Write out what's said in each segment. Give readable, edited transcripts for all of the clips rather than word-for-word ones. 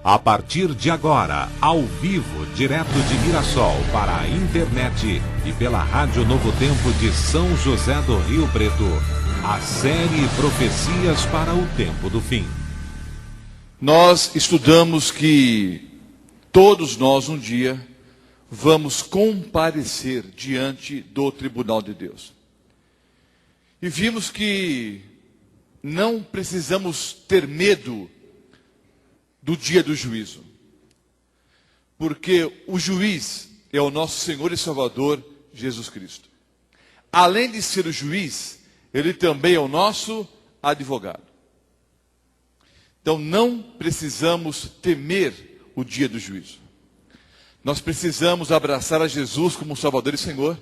A partir de agora, ao vivo, direto de Mirassol para a internet e pela Rádio Novo Tempo de São José do Rio Preto, a série Profecias para o Tempo do Fim. Nós estudamos que todos nós um dia vamos comparecer diante do tribunal de Deus. E vimos que não precisamos ter medo do dia do juízo, porque o juiz é o nosso Senhor e Salvador Jesus Cristo. Além de ser o juiz, ele também é o nosso advogado. Então não precisamos temer o dia do juízo. Nós precisamos abraçar a Jesus como Salvador e Senhor.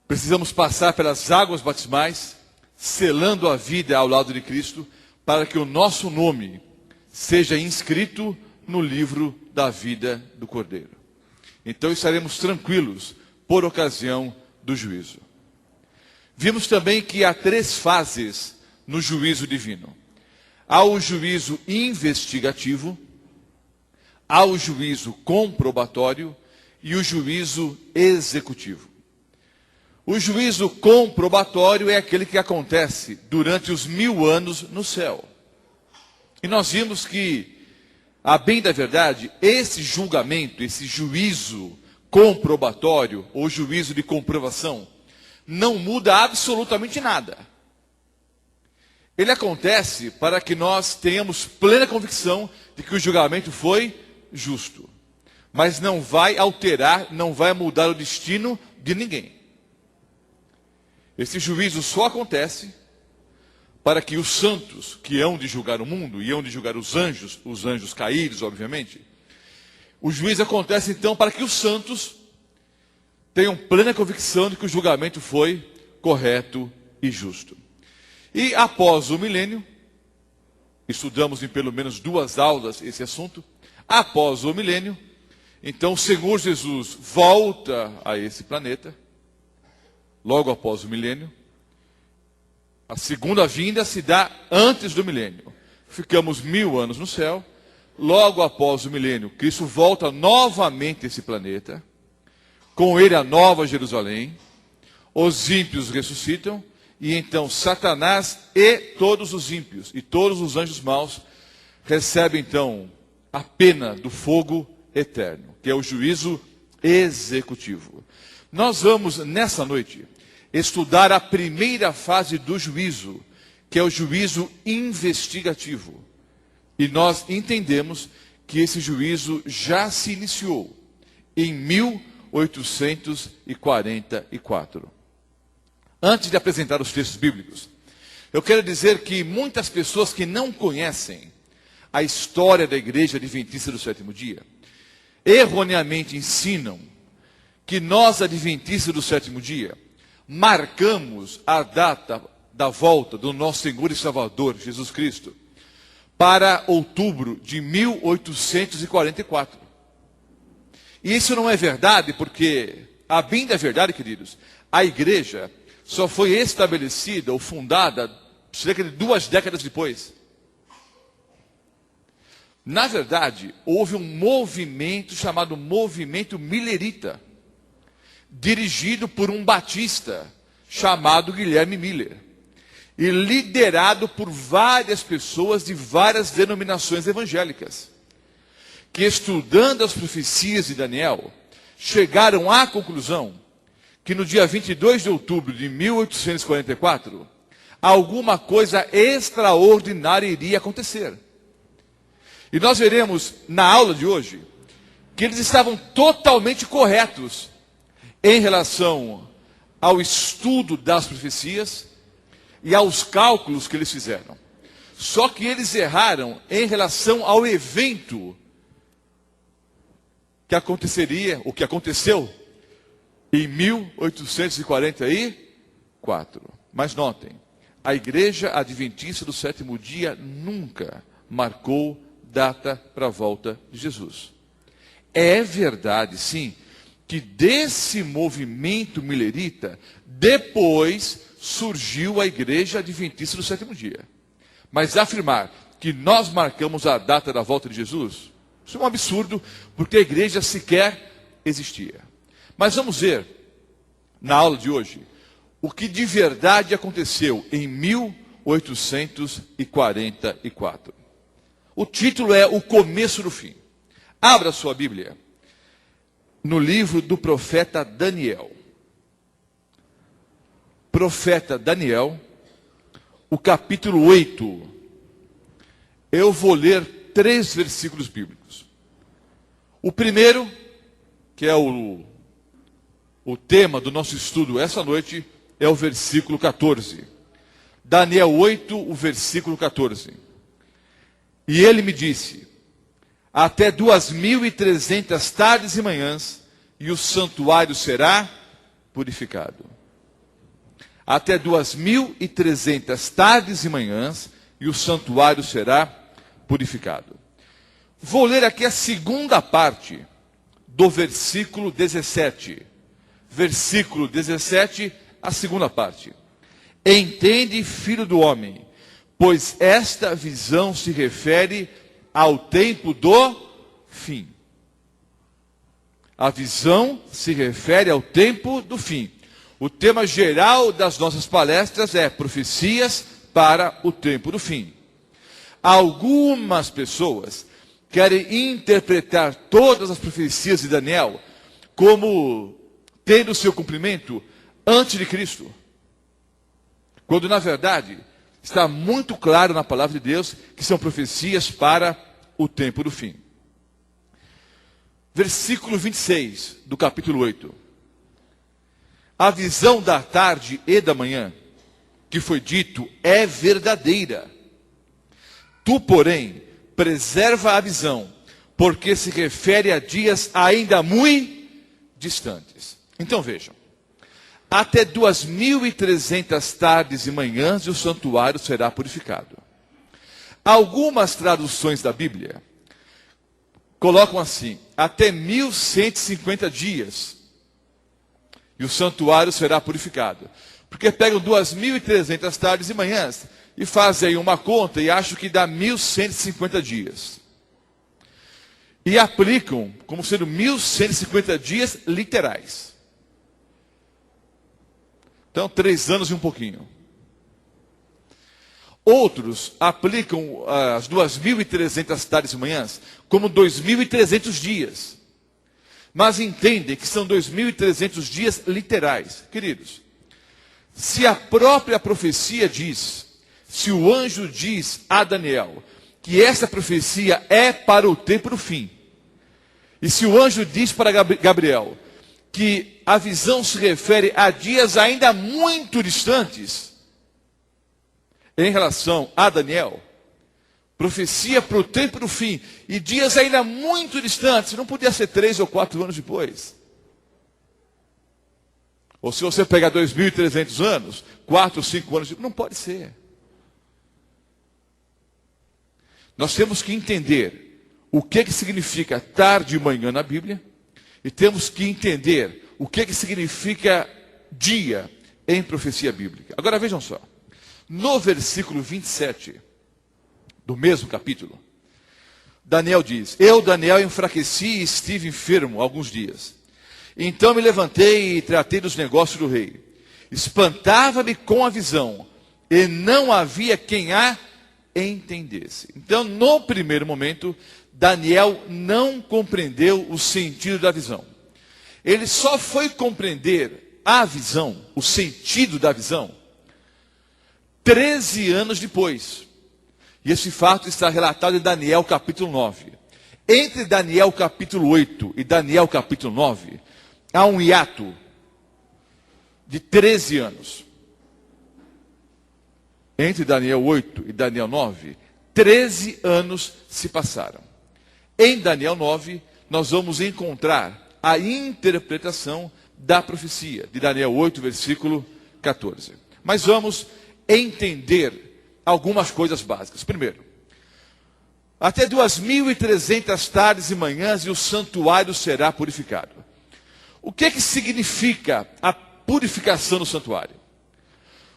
Precisamos passar pelas águas batismais, selando a vida ao lado de Cristo, para que o nosso nome seja inscrito no livro da vida do Cordeiro. Então estaremos tranquilos por ocasião do juízo. Vimos também que há 3 fases no juízo divino. Há o juízo investigativo, há o juízo comprobatório e o juízo executivo. O juízo comprobatório é aquele que acontece durante os 1000 anos no céu. E nós vimos que, a bem da verdade, esse julgamento, esse juízo comprobatório, ou juízo de comprovação, não muda absolutamente nada. Ele acontece para que nós tenhamos plena convicção de que o julgamento foi justo. Mas não vai alterar, não vai mudar o destino de ninguém. Esse juízo só acontece para que os santos, que hão de julgar o mundo, e hão de julgar os anjos caídos, obviamente, o juízo acontece então para que os santos tenham plena convicção de que o julgamento foi correto e justo. E após o milênio, estudamos em pelo menos 2 aulas esse assunto, após o milênio, então o Senhor Jesus volta a esse planeta, logo após o milênio. A segunda vinda se dá antes do milênio. Ficamos 1000 anos no céu. Logo após o milênio, Cristo volta novamente a esse planeta. Com ele a nova Jerusalém. Os ímpios ressuscitam. E então Satanás e todos os ímpios e todos os anjos maus recebem então a pena do fogo eterno, que é o juízo executivo. Nós vamos nessa noite estudar a primeira fase do juízo, que é o juízo investigativo. E nós entendemos que esse juízo já se iniciou em 1844. Antes de apresentar os textos bíblicos, eu quero dizer que muitas pessoas que não conhecem a história da Igreja Adventista do Sétimo Dia, erroneamente ensinam que nós, Adventistas do Sétimo Dia, marcamos a data da volta do nosso Senhor e Salvador, Jesus Cristo, para outubro de 1844. E isso não é verdade, porque, a bem da verdade, queridos, a igreja só foi estabelecida ou fundada cerca de 2 décadas depois. Na verdade, houve um movimento chamado Movimento Millerita, dirigido por um batista chamado Guilherme Miller, e liderado por várias pessoas de várias denominações evangélicas, que estudando as profecias de Daniel, chegaram à conclusão que no dia 22 de outubro de 1844, alguma coisa extraordinária iria acontecer. E nós veremos na aula de hoje que eles estavam totalmente corretos em relação ao estudo das profecias e aos cálculos que eles fizeram. Só que eles erraram em relação ao evento que aconteceria, o que aconteceu em 1844. Mas notem, a Igreja Adventista do Sétimo Dia nunca marcou data para a volta de Jesus. É verdade, sim, que desse movimento millerita, depois surgiu a Igreja Adventista do Sétimo Dia. Mas afirmar que nós marcamos a data da volta de Jesus? Isso é um absurdo, porque a igreja sequer existia. Mas vamos ver, na aula de hoje, o que de verdade aconteceu em 1844. O título é O Começo do Fim. Abra sua Bíblia no livro do profeta Daniel. Profeta Daniel, o capítulo 8. Eu vou ler 3 versículos bíblicos. O primeiro, que é o tema do nosso estudo essa noite, é o versículo 14. Daniel 8, o versículo 14. E ele me disse: até 2.300 tardes e manhãs, e o santuário será purificado. Até 2.300 tardes e manhãs, e o santuário será purificado. Vou ler aqui a segunda parte do versículo 17. Versículo 17, a segunda parte. Entende, filho do homem, pois esta visão se refere ao tempo do fim. A visão se refere ao tempo do fim. O tema geral das nossas palestras é profecias para o tempo do fim. Algumas pessoas querem interpretar todas as profecias de Daniel como tendo seu cumprimento antes de Cristo, quando na verdade está muito claro na palavra de Deus que são profecias para o tempo do fim. Versículo 26 do capítulo 8. A visão da tarde e da manhã, que foi dito, é verdadeira. Tu, porém, preserva a visão, porque se refere a dias ainda muito distantes. Então vejam, até 2.300 tardes e manhãs e o santuário será purificado. Algumas traduções da Bíblia colocam assim: até 1.150 dias e o santuário será purificado. Porque pegam 2.300 tardes e manhãs e fazem aí uma conta e acham que dá 1.150 dias. E aplicam como sendo 1.150 dias literais. Então, 3 anos e um pouquinho. Outros aplicam as 2.300 tardes e manhãs como 2.300 dias. Mas entendem que são 2.300 dias literais. Queridos, se a própria profecia diz, se o anjo diz a Daniel que essa profecia é para o tempo do fim, e se o anjo diz para Gabriel que a visão se refere a dias ainda muito distantes, em relação a Daniel, profecia para o tempo do fim, e dias ainda muito distantes, não podia ser 3 ou 4 anos depois. Ou se você pegar 2.300 anos, 4 ou 5 anos depois, não pode ser. Nós temos que entender o que significa tarde e manhã na Bíblia, e temos que entender o que significa dia em profecia bíblica. Agora vejam só. No versículo 27, do mesmo capítulo, Daniel diz: eu, Daniel, enfraqueci e estive enfermo alguns dias. Então me levantei e tratei dos negócios do rei. Espantava-me com a visão, e não havia quem a entendesse. Então, no primeiro momento, Daniel não compreendeu o sentido da visão. Ele só foi compreender a visão, o sentido da visão, 13 anos depois. E esse fato está relatado em Daniel capítulo 9. Entre Daniel capítulo 8 e Daniel capítulo 9, há um hiato de 13 anos. Entre Daniel 8 e Daniel 9, 13 anos se passaram. Em Daniel 9, nós vamos encontrar a interpretação da profecia, de Daniel 8, versículo 14. Mas vamos entender algumas coisas básicas. Primeiro, até 2.300 tardes e manhãs e o santuário será purificado. O que significa a purificação do santuário?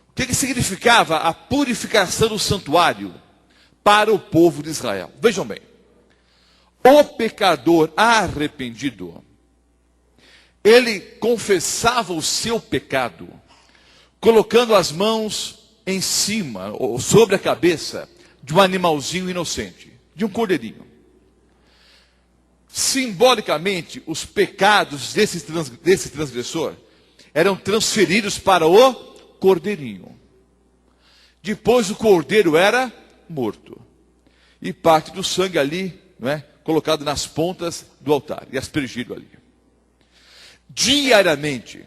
O que significava a purificação do santuário para o povo de Israel. Vejam bem, o pecador arrependido, ele confessava o seu pecado, colocando as mãos em cima, ou sobre a cabeça, de um animalzinho inocente, de um cordeirinho. Simbolicamente, os pecados desse transgressor eram transferidos para o cordeirinho. Depois o cordeiro era morto. E parte do sangue ali, não é, colocado nas pontas do altar e aspergido ali. Diariamente,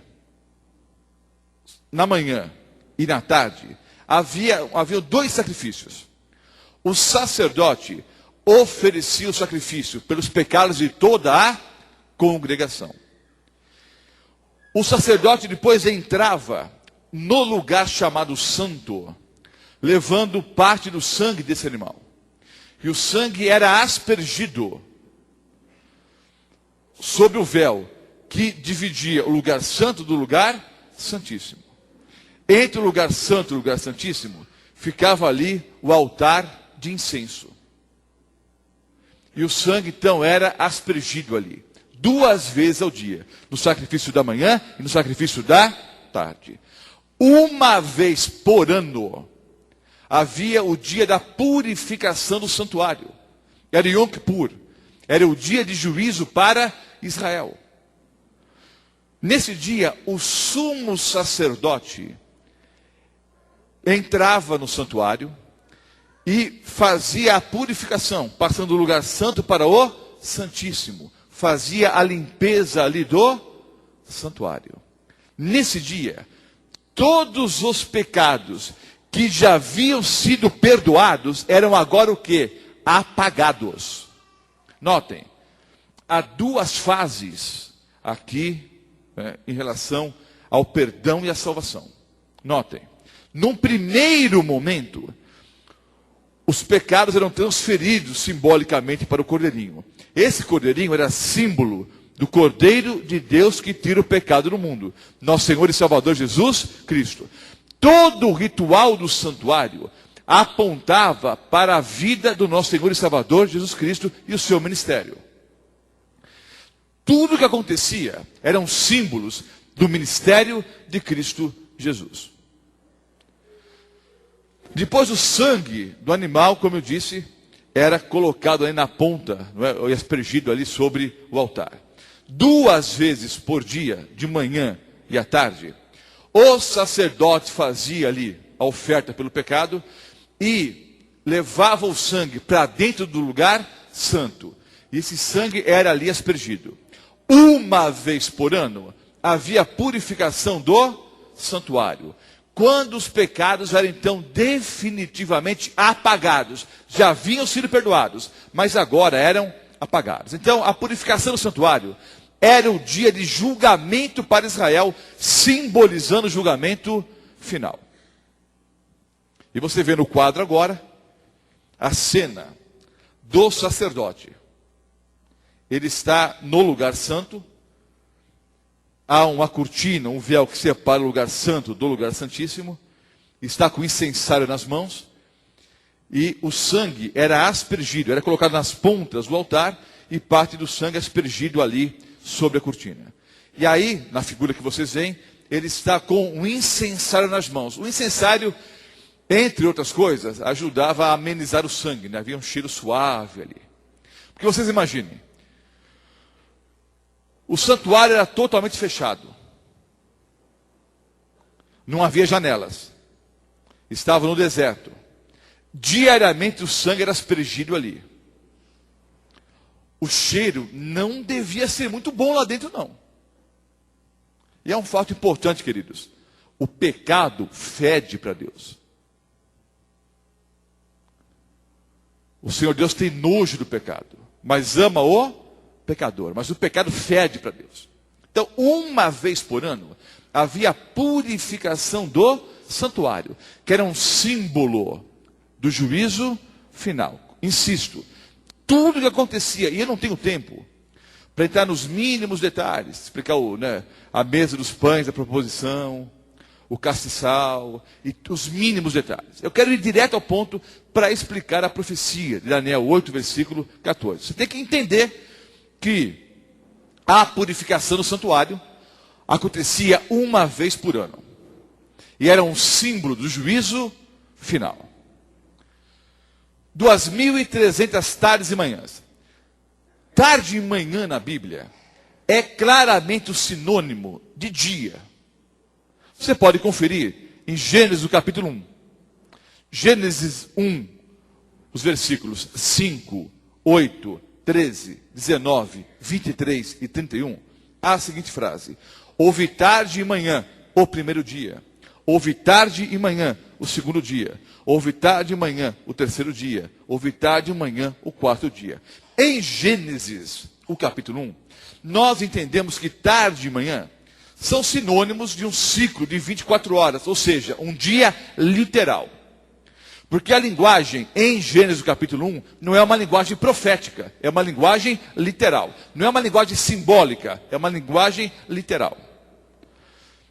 na manhã e na tarde, havia 2 sacrifícios. O sacerdote oferecia o sacrifício pelos pecados de toda a congregação. O sacerdote depois entrava no lugar chamado santo, levando parte do sangue desse animal. E o sangue era aspergido sobre o véu que dividia o lugar santo do lugar santíssimo. Entre o lugar santo e o lugar santíssimo ficava ali o altar de incenso. E o sangue então era aspergido ali, 2 vezes ao dia, no sacrifício da manhã e no sacrifício da tarde. 1 vez por ano havia o dia da purificação do santuário. Era Yom Kippur, era o dia de juízo para Israel. Nesse dia, o sumo sacerdote entrava no santuário e fazia a purificação, passando do lugar santo para o santíssimo. Fazia a limpeza ali do santuário. Nesse dia, todos os pecados que já haviam sido perdoados eram agora o quê? Apagados. Notem, há 2 fases aqui em relação ao perdão e à salvação. Notem, num primeiro momento, os pecados eram transferidos simbolicamente para o cordeirinho. Esse cordeirinho era símbolo do Cordeiro de Deus que tira o pecado do mundo. Nosso Senhor e Salvador Jesus Cristo. Todo o ritual do santuário apontava para a vida do nosso Senhor e Salvador Jesus Cristo e o seu ministério. Tudo o que acontecia eram símbolos do ministério de Cristo Jesus. Depois o sangue do animal, como eu disse, era colocado ali na ponta, não é? Ou aspergido ali sobre o altar. 2 vezes por dia, de manhã e à tarde, o sacerdote fazia ali a oferta pelo pecado e levava o sangue para dentro do lugar santo. E esse sangue era ali aspergido. 1 vez por ano havia purificação do santuário. Quando os pecados eram então definitivamente apagados, já haviam sido perdoados, mas agora eram apagados. Então a purificação do santuário era o dia de julgamento para Israel, simbolizando o julgamento final. E você vê no quadro agora a cena do sacerdote. Ele está no lugar santo. Há uma cortina, um véu que separa o lugar santo do lugar santíssimo. Está com o incensário nas mãos. E o sangue era aspergido, era colocado nas pontas do altar. E parte do sangue aspergido ali sobre a cortina. E aí, na figura que vocês veem, ele está com um incensário nas mãos. O incensário, entre outras coisas, ajudava a amenizar o sangue, né? Havia um cheiro suave ali. Porque vocês imaginem, o santuário era totalmente fechado. Não havia janelas. Estava no deserto. Diariamente o sangue era aspergido ali. O cheiro não devia ser muito bom lá dentro, não. E é um fato importante, queridos. O pecado fede para Deus. O Senhor Deus tem nojo do pecado, mas ama o pecador. Mas o pecado fede para Deus. Então, 1 vez por ano, havia a purificação do santuário, que era um símbolo do juízo final. Insisto, tudo o que acontecia, e eu não tenho tempo para entrar nos mínimos detalhes, explicar a mesa dos pães da proposição, o castiçal e os mínimos detalhes. Eu quero ir direto ao ponto para explicar a profecia de Daniel 8, versículo 14. Você tem que entender que a purificação no santuário acontecia uma vez por ano. E era um símbolo do juízo final. 2.300 tardes e manhãs. Tarde e manhã na Bíblia é claramente o sinônimo de dia. Você pode conferir em Gênesis, capítulo 1. Gênesis 1, os versículos 5, 8, 13, 19, 23 e 31. Há a seguinte frase: houve tarde e manhã o primeiro dia. Houve tarde e manhã o segundo dia. Houve tarde e manhã o terceiro dia. Houve tarde e manhã o quarto dia. Em Gênesis, o capítulo 1, nós entendemos que tarde e manhã são sinônimos de um ciclo de 24 horas, ou seja, um dia literal. Porque a linguagem em Gênesis capítulo 1 não é uma linguagem profética, é uma linguagem literal. Não é uma linguagem simbólica, é uma linguagem literal.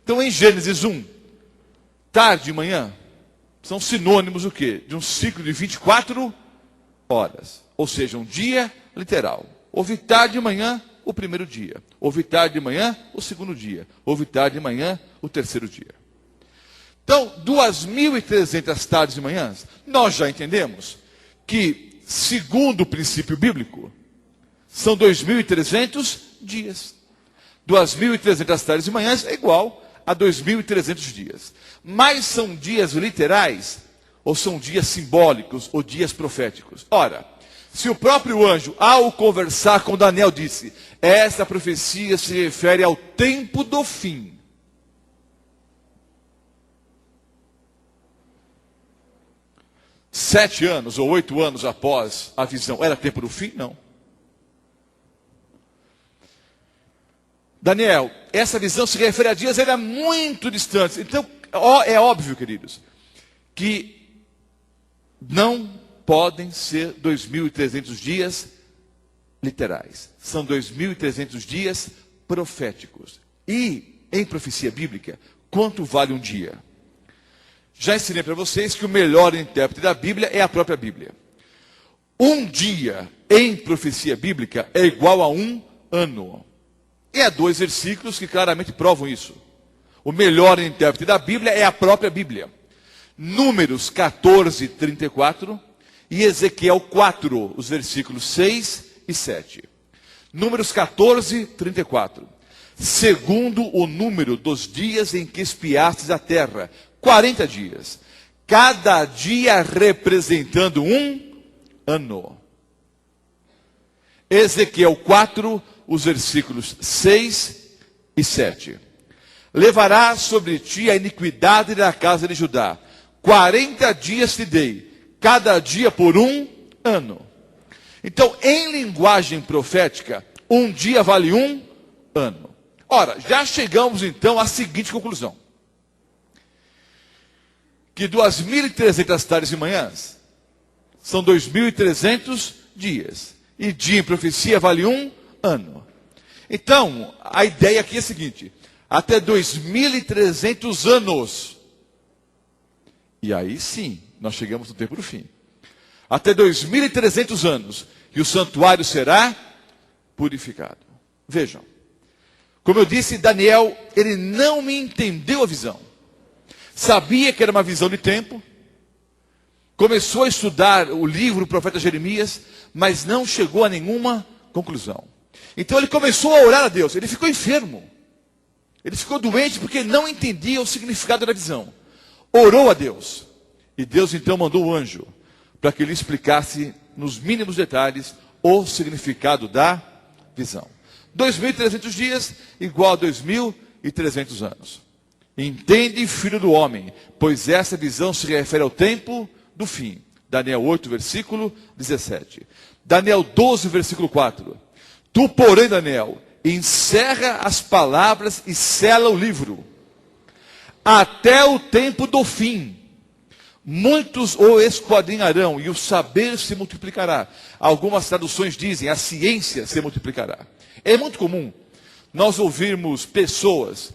Então em Gênesis 1, tarde e manhã são sinônimos do quê? De um ciclo de 24 horas, ou seja, um dia literal. Houve tarde e manhã o primeiro dia. Houve tarde de manhã o segundo dia. Houve tarde de manhã o terceiro dia. Então, 2.300 tardes e manhãs, nós já entendemos que, segundo o princípio bíblico, são 2.300 dias. 2.300 tardes e manhãs é igual a 2.300 dias. Mas são dias literais, ou são dias simbólicos, ou dias proféticos? Ora, se o próprio anjo, ao conversar com Daniel, disse: essa profecia se refere ao tempo do fim. Sete anos ou 8 anos após a visão, era tempo do fim? Não. Daniel, essa visão se refere a dias ainda muito distantes. Então, é óbvio, queridos, que não podem ser 2.300 dias literais. São 2.300 dias proféticos. E, em profecia bíblica, quanto vale um dia? Já ensinei para vocês que o melhor intérprete da Bíblia é a própria Bíblia. Um dia em profecia bíblica é igual a um ano. E há 2 versículos que claramente provam isso. O melhor intérprete da Bíblia é a própria Bíblia. Números 14, 34 e Ezequiel 4, os versículos 6 e 7. Números 14, 34. Segundo o número dos dias em que espiastes a terra, 40 dias. Cada dia representando um ano. Ezequiel 4, os versículos 6 e 7. Levarás sobre ti a iniquidade da casa de Judá. 40 dias te dei, cada dia por um ano. Então, em linguagem profética, um dia vale um ano. Ora, já chegamos então à seguinte conclusão: que 2.300 tardes e manhãs são 2.300 dias. E dia em profecia vale um ano. Então, a ideia aqui é a seguinte: até 2.300 anos. E aí sim, nós chegamos no tempo do fim. Até 2.300 anos. E o santuário será purificado. Vejam. Como eu disse, Daniel, ele não me entendeu a visão. Sabia que era uma visão de tempo. Começou a estudar o livro do profeta Jeremias, mas não chegou a nenhuma conclusão. Então ele começou a orar a Deus. Ele ficou enfermo. Ele ficou doente porque não entendia o significado da visão. Orou a Deus. E Deus então mandou o anjo para que ele explicasse nos mínimos detalhes o significado da visão. 2.300 dias igual a 2.300 anos. Entende, filho do homem, pois essa visão se refere ao tempo do fim. Daniel 8, versículo 17. Daniel 12, versículo 4. Tu, porém, Daniel, encerra as palavras e sela o livro, até o tempo do fim. Muitos o esquadrinharão e o saber se multiplicará. Algumas traduções dizem, a ciência se multiplicará. É muito comum nós ouvirmos pessoas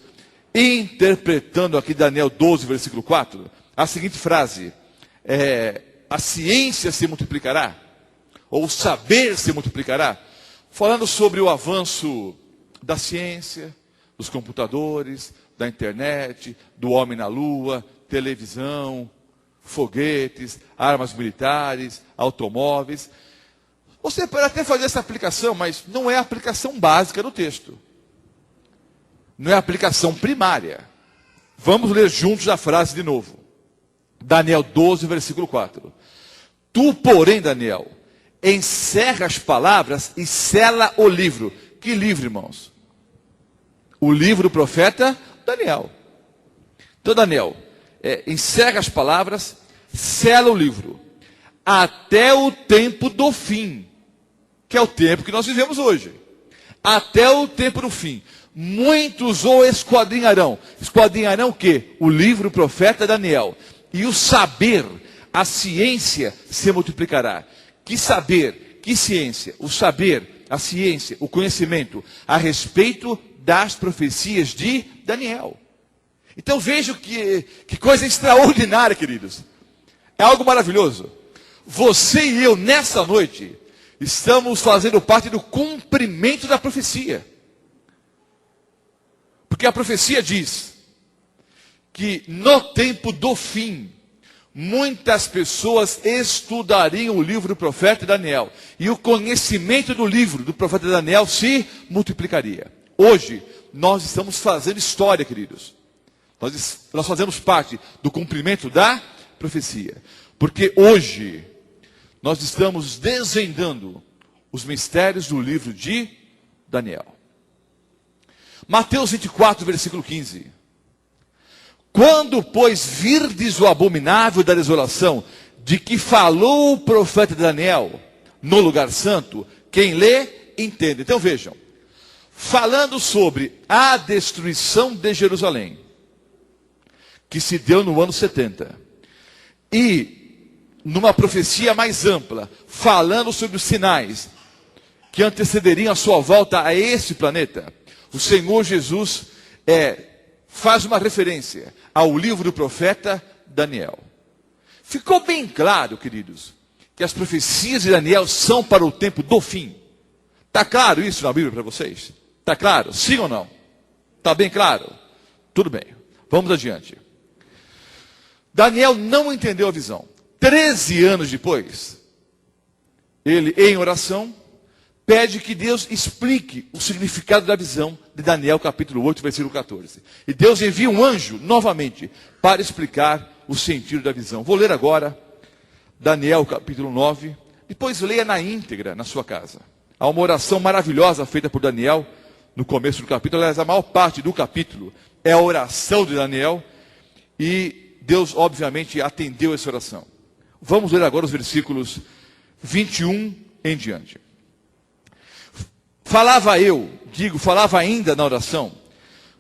interpretando aqui Daniel 12, versículo 4, a seguinte frase: a ciência se multiplicará, ou o saber se multiplicará, falando sobre o avanço da ciência, dos computadores, da internet, do homem na lua, televisão, foguetes, armas militares, automóveis. Você pode até fazer essa aplicação, mas não é a aplicação básica do texto. Não é a aplicação primária. Vamos ler juntos a frase de novo. Daniel 12, versículo 4. Tu, porém, Daniel, encerra as palavras e sela o livro. Que livro, irmãos? O livro do profeta Daniel. Então, Daniel, encerra as palavras, sela o livro, até o tempo do fim, que é o tempo que nós vivemos hoje. Até o tempo do fim. Muitos o esquadrinharão. Esquadrinharão o quê? O livro do profeta Daniel. E o saber, a ciência se multiplicará. Que saber, que ciência? O saber, a ciência, o conhecimento a respeito das profecias de Daniel. Então vejo que coisa extraordinária, queridos. É algo maravilhoso. Você e eu, nessa noite, estamos fazendo parte do cumprimento da profecia. Porque a profecia diz que no tempo do fim, muitas pessoas estudariam o livro do profeta Daniel. E o conhecimento do livro do profeta Daniel se multiplicaria. Hoje, nós estamos fazendo história, queridos. Nós fazemos parte do cumprimento da profecia. Porque hoje, nós estamos desvendando os mistérios do livro de Daniel. Mateus 24, versículo 15. Quando, pois, virdes o abominável da desolação, de que falou o profeta Daniel no lugar santo, quem lê, entende. Então vejam, falando sobre a destruição de Jerusalém, que se deu no ano 70, e numa profecia mais ampla, falando sobre os sinais que antecederiam a sua volta a esse planeta, o Senhor Jesus faz uma referência ao livro do profeta Daniel. Ficou bem claro, queridos, que as profecias de Daniel são para o tempo do fim. Está claro isso na Bíblia para vocês? Está claro? Sim ou não? Está bem claro? Tudo bem. Vamos adiante. Daniel não entendeu a visão. 13 anos depois, ele, em oração, pede que Deus explique o significado da visão de Daniel, capítulo 8, versículo 14. E Deus envia um anjo, novamente, para explicar o sentido da visão. Vou ler agora, Daniel, capítulo 9. Depois leia na íntegra, na sua casa. Há uma oração maravilhosa feita por Daniel, no começo do capítulo. Aliás, a maior parte do capítulo é a oração de Daniel. E Deus, obviamente, atendeu essa oração. Vamos ler agora os versículos 21 em diante. Falava ainda na oração,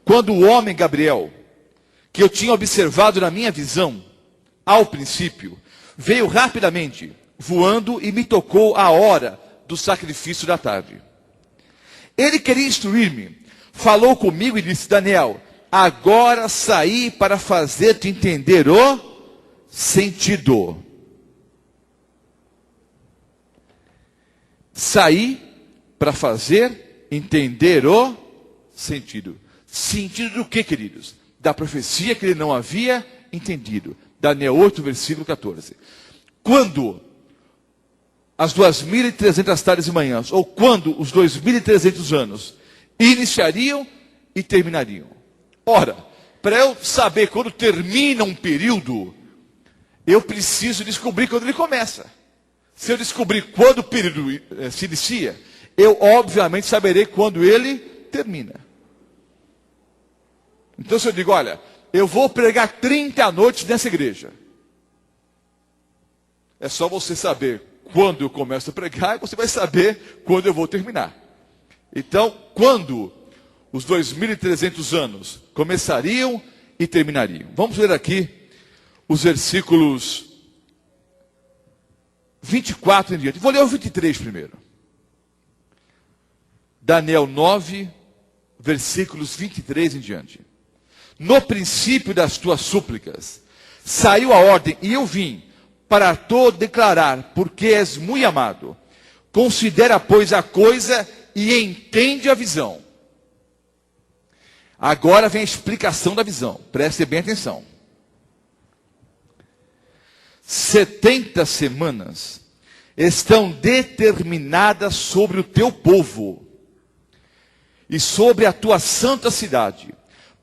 quando o homem Gabriel, que eu tinha observado na minha visão, ao princípio, veio rapidamente, voando e me tocou a hora do sacrifício da tarde. Ele queria instruir-me, falou comigo e disse: Daniel, agora saí para fazer-te entender o sentido. Saí para fazer entender o sentido. Sentido do que, queridos? Da profecia que ele não havia entendido. Daniel 8, versículo 14. Quando as 2.300 tardes e manhãs, ou quando os 2.300 anos iniciariam e terminariam. Ora, para eu saber quando termina um período, eu preciso descobrir quando ele começa. Se eu descobrir quando o período se inicia, eu obviamente saberei quando ele termina. Então se eu digo, olha, eu vou pregar 30 noites nessa igreja. É só você saber quando eu começo a pregar, e você vai saber quando eu vou terminar. Então, quando os 2.300 anos começariam e terminariam. Vamos ler aqui os versículos 24 em diante. Vou ler o 23 primeiro. Daniel 9, versículos 23 em diante. no princípio das tuas súplicas, saiu a ordem, e eu vim, para te declarar, porque és muito amado. Considera, pois, a coisa e entende a visão. Agora vem a explicação da visão. Preste bem atenção. 70 semanas estão determinadas sobre o teu povo e sobre a tua santa cidade,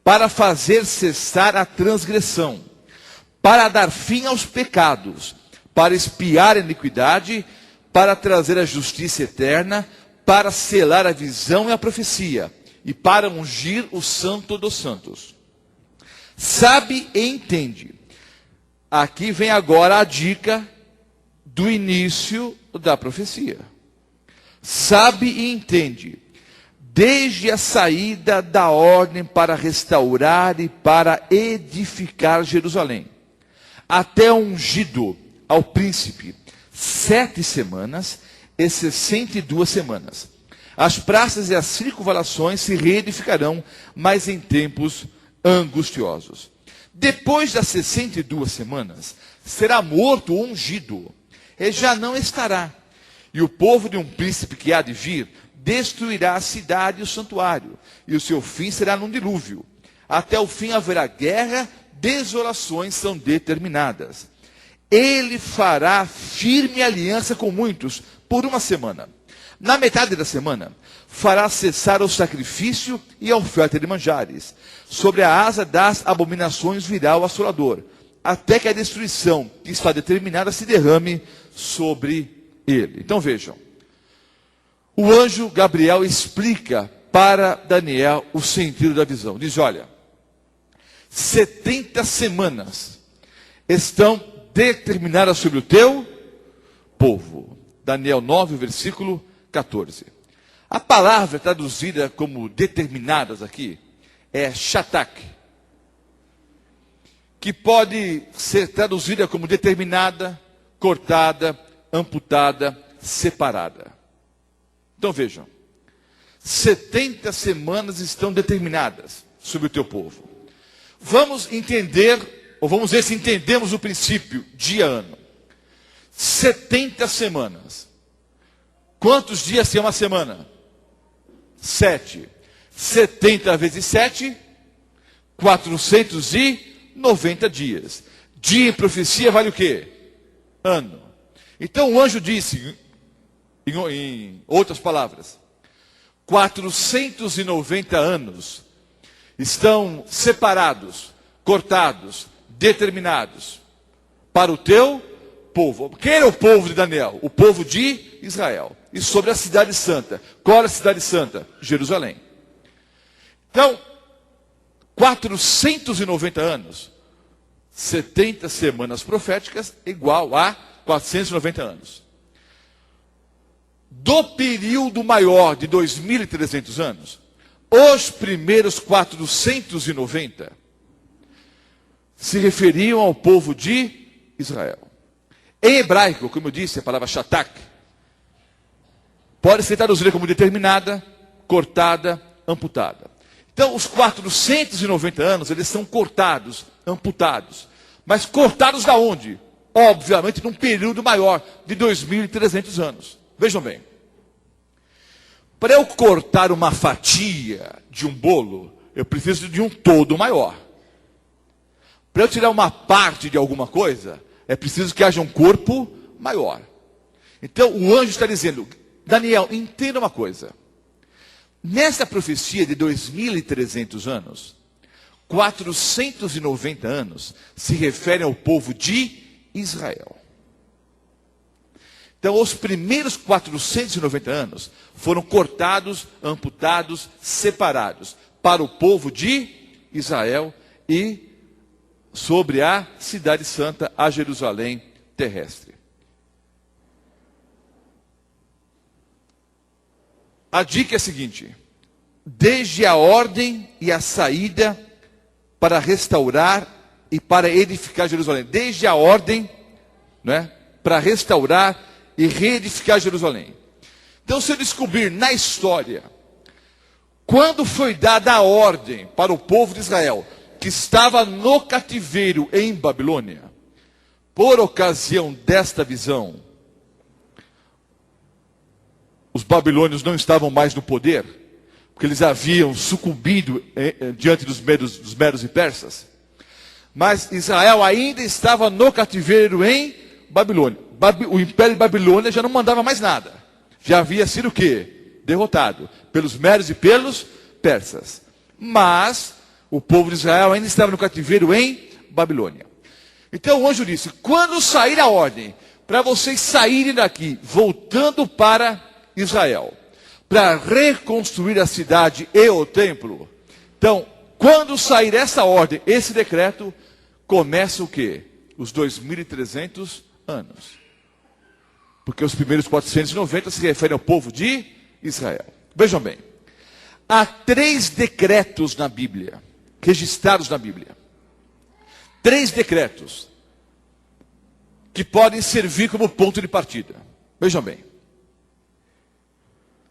para fazer cessar a transgressão, para dar fim aos pecados, para expiar a iniquidade, para trazer a justiça eterna, para selar a visão e a profecia, e para ungir o santo dos santos. Sabe e entende. Aqui vem agora a dica do início da profecia. Sabe e entende. Desde a saída da ordem para restaurar e para edificar Jerusalém, até ungido ao príncipe, 7 semanas e 62 semanas. As praças e as circunvalações se reedificarão, mas em tempos angustiosos. Depois das 62 semanas, será morto o ungido, e já não estará. E o povo de um príncipe que há de vir, destruirá a cidade e o santuário, e o seu fim será num dilúvio. Até o fim haverá guerra, desolações são determinadas. Ele fará firme aliança com muitos por 1 semana. Na metade da semana, fará cessar o sacrifício e a oferta de manjares. Sobre a asa das abominações virá o assolador, até que a destruição que está determinada se derrame sobre ele. Então vejam, o anjo Gabriel explica para Daniel o sentido da visão. Diz, olha, 70 semanas estão determinadas sobre o teu povo. Daniel 9, versículo 14. A palavra traduzida como determinadas aqui é shatak, que pode ser traduzida como determinada, cortada, amputada, separada. Então vejam, 70 semanas estão determinadas sobre o teu povo. Vamos entender, ou vamos ver se entendemos o princípio, dia-ano. 70 semanas. Quantos dias tem uma semana? 7. 70 vezes 7, 490 dias. Dia em profecia vale o quê? Ano. Então o anjo disse, em outras palavras, 490 anos estão separados, cortados, determinados para o teu povo. Quem era o povo de Daniel? O povo de Israel. E sobre a cidade santa. Qual era a cidade santa? Jerusalém. Então, 490 anos, 70 semanas proféticas, igual a 490 anos. Do período maior de 2.300 anos, os primeiros 490 se referiam ao povo de Israel. Em hebraico, como eu disse, a palavra shatak pode ser traduzida como determinada, cortada, amputada. Então, os 490 anos, eles são cortados, amputados. Mas cortados da onde? Obviamente, num período maior de 2.300 anos. Vejam bem. Para eu cortar uma fatia de um bolo, eu preciso de um todo maior. Para eu tirar uma parte de alguma coisa, é preciso que haja um corpo maior. Então, o anjo está dizendo, Daniel, entenda uma coisa. Nessa profecia de 2.300 anos, 490 anos se referem ao povo de Israel. Então, os primeiros 490 anos foram cortados, amputados, separados para o povo de Israel e sobre a cidade santa, a Jerusalém terrestre. A dica é a seguinte: desde a ordem e a saída para restaurar e para edificar Jerusalém. Desde a ordem, né, para restaurar e reedificar Jerusalém. Então, se eu descobrir na história, quando foi dada a ordem para o povo de Israel que estava no cativeiro em Babilônia, por ocasião desta visão, os babilônios não estavam mais no poder, porque eles haviam sucumbido diante dos medos e persas. Mas Israel ainda estava no cativeiro em Babilônia. O Império de Babilônia já não mandava mais nada. Já havia sido o quê? Derrotado pelos medos e pelos persas. Mas o povo de Israel ainda estava no cativeiro em Babilônia. Então o anjo disse: quando sair a ordem para vocês saírem daqui, voltando para Israel, para reconstruir a cidade e o templo, então, quando sair essa ordem, esse decreto, começa o quê? Os 2.300 anos. Porque os primeiros 490 se referem ao povo de Israel. Vejam bem, há 3 decretos na Bíblia, registrados na Bíblia. 3 decretos que podem servir como ponto de partida. Vejam bem.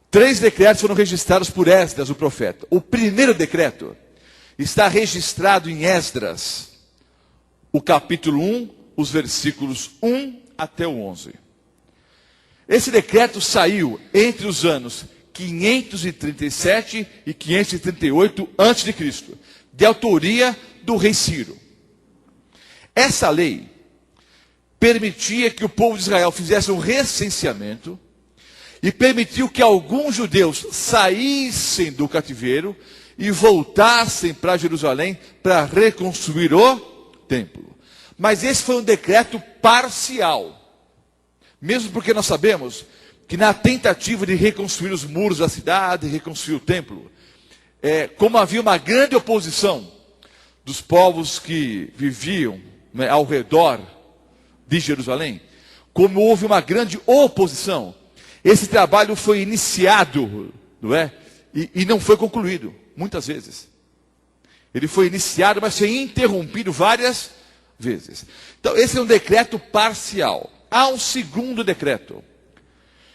3 decretos foram registrados por Esdras, o profeta. O primeiro decreto está registrado em Esdras, o capítulo 1, os versículos 1 até o 11. Esse decreto saiu entre os anos 537 e 538 a.C., de autoria do rei Ciro. Essa lei permitia que o povo de Israel fizesse um recenseamento e permitiu que alguns judeus saíssem do cativeiro e voltassem para Jerusalém para reconstruir o templo. Mas esse foi um decreto parcial. Mesmo porque nós sabemos que na tentativa de reconstruir os muros da cidade, reconstruir o templo, como havia uma grande oposição dos povos que viviam, né, ao redor de Jerusalém, como houve uma grande oposição, esse trabalho foi iniciado, não é? E não foi concluído, muitas vezes. Ele foi iniciado, mas foi interrompido várias vezes. Então, esse é um decreto parcial. Há um segundo decreto,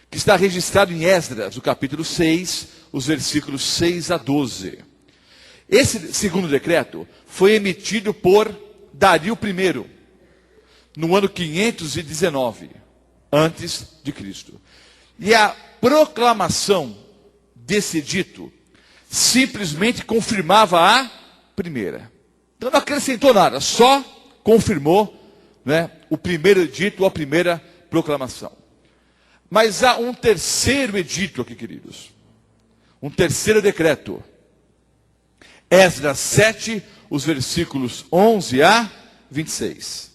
que está registrado em Esdras, no capítulo 6, os versículos 6 a 12. Esse segundo decreto foi emitido por Dario I, no ano 519 antes de Cristo. E a proclamação desse edito simplesmente confirmava a primeira. Então não acrescentou nada, só confirmou, né, o primeiro edito ou a primeira proclamação. Mas há um terceiro edito aqui, queridos. Um terceiro decreto. Esdras 7, os versículos 11 a 26.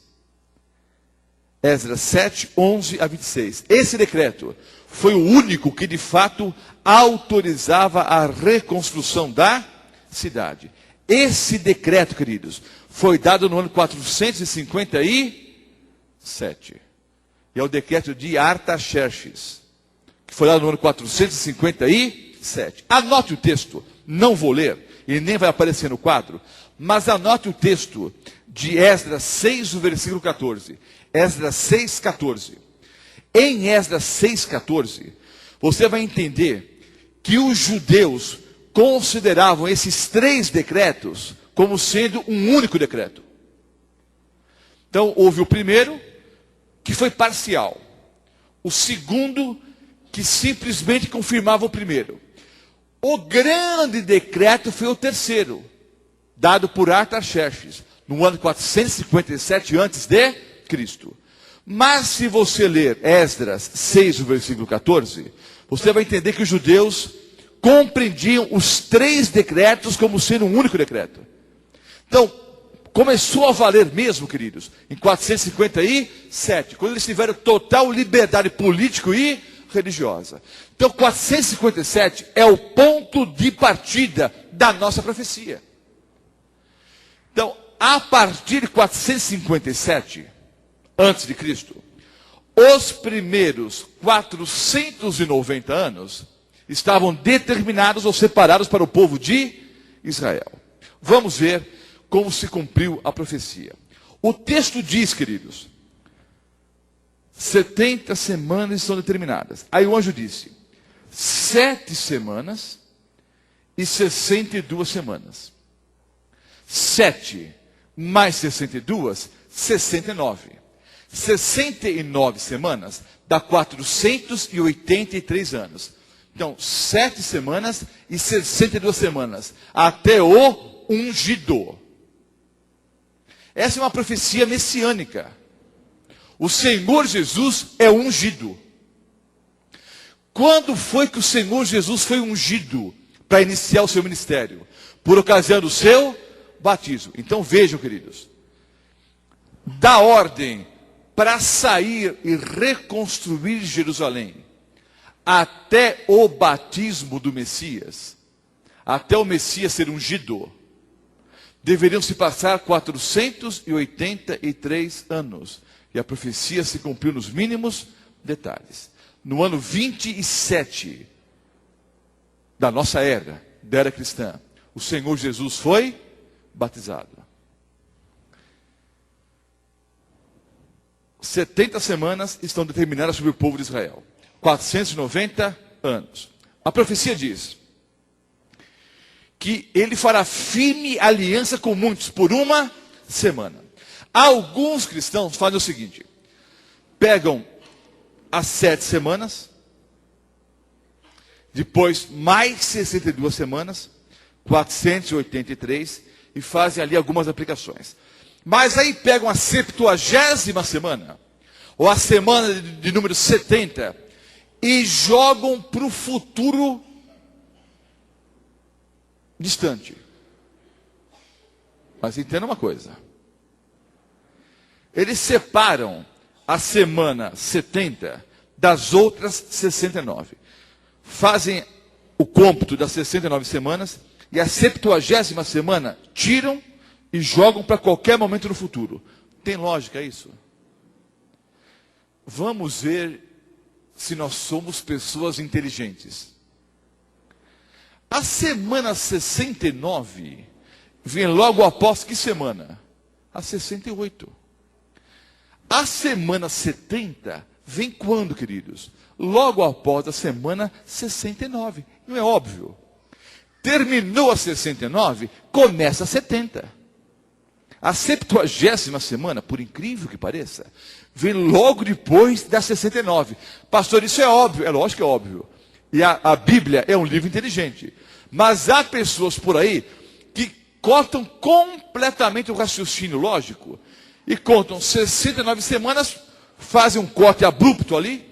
Esdras 7, 11 a 26. Esse decreto foi o único que de fato autorizava a reconstrução da cidade. Esse decreto, queridos, foi dado no ano 457. E é o decreto de Artaxerxes, que foi dado no ano 457. Anote o texto, não vou ler, ele nem vai aparecer no quadro, mas anote o texto de Esdras 6, o versículo 14. Esdras 6, 14. Em Esdras 6, 14, você vai entender que os judeus consideravam esses 3 decretos como sendo um único decreto. Então, houve o primeiro, que foi parcial. O segundo, que simplesmente confirmava o primeiro. O grande decreto foi o terceiro, dado por Artaxerxes, no ano 457 a.C. Mas se você ler Esdras 6, o versículo 14, você vai entender que os judeus compreendiam os 3 decretos como sendo um único decreto. Então, começou a valer mesmo, queridos, em 457, quando eles tiveram total liberdade política e religiosa. Então, 457 é o ponto de partida da nossa profecia. Então, a partir de 457 antes de Cristo, os primeiros 490 anos estavam determinados ou separados para o povo de Israel. Vamos ver como se cumpriu a profecia. O texto diz, queridos, 70 semanas são determinadas. Aí o anjo disse, 7 semanas e 62 semanas. 7 mais 62, 69. 69 semanas dá 483 anos. Então, 7 semanas e 62 semanas, até o ungido. Essa é uma profecia messiânica. O Senhor Jesus é ungido. Quando foi que o Senhor Jesus foi ungido para iniciar o seu ministério? Por ocasião do seu batismo. Então vejam, queridos, da ordem para sair e reconstruir Jerusalém, até o batismo do Messias, até o Messias ser ungido, deveriam se passar 483 anos. E a profecia se cumpriu nos mínimos detalhes. No ano 27 da nossa era, da era cristã, o Senhor Jesus foi batizado. 70 semanas estão determinadas sobre o povo de Israel. 490 anos. A profecia diz que ele fará firme aliança com muitos por uma semana. Alguns cristãos fazem o seguinte: pegam as 7 semanas, depois mais 62 semanas, 483, e fazem ali algumas aplicações. Mas aí pegam a 70ª semana, ou a semana de número 70, e jogam para o futuro distante. Mas entenda uma coisa: eles separam a semana 70 das outras 69. Fazem o cômputo das 69 semanas, e a 70ª semana tiram e jogam para qualquer momento no futuro. Tem lógica isso? Vamos ver se nós somos pessoas inteligentes. A semana 69 vem logo após que semana? A 68. A semana 70 vem quando, queridos? Logo após a semana 69. Não é óbvio? Terminou a 69, começa a 70. A 70ª semana, por incrível que pareça, vem logo depois da 69. Pastor, isso é óbvio. É lógico que é óbvio. E a Bíblia é um livro inteligente. Mas há pessoas por aí que cortam completamente o raciocínio lógico e contam 69 semanas, fazem um corte abrupto ali,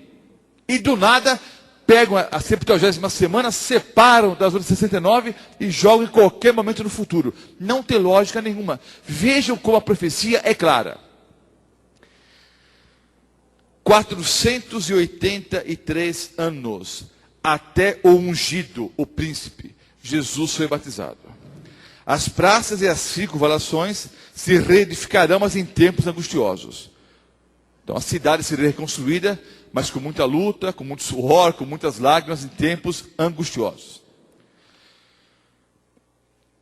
e do nada pegam a 70ª semana, separam das outras 69 e jogam em qualquer momento no futuro. Não tem lógica nenhuma. Vejam como a profecia é clara. 483 anos até o ungido, o príncipe. Jesus foi batizado. As praças e as circunvalações se reedificarão, mas em tempos angustiosos. Então a cidade será reconstruída, mas com muita luta, com muito suor, com muitas lágrimas, em tempos angustiosos.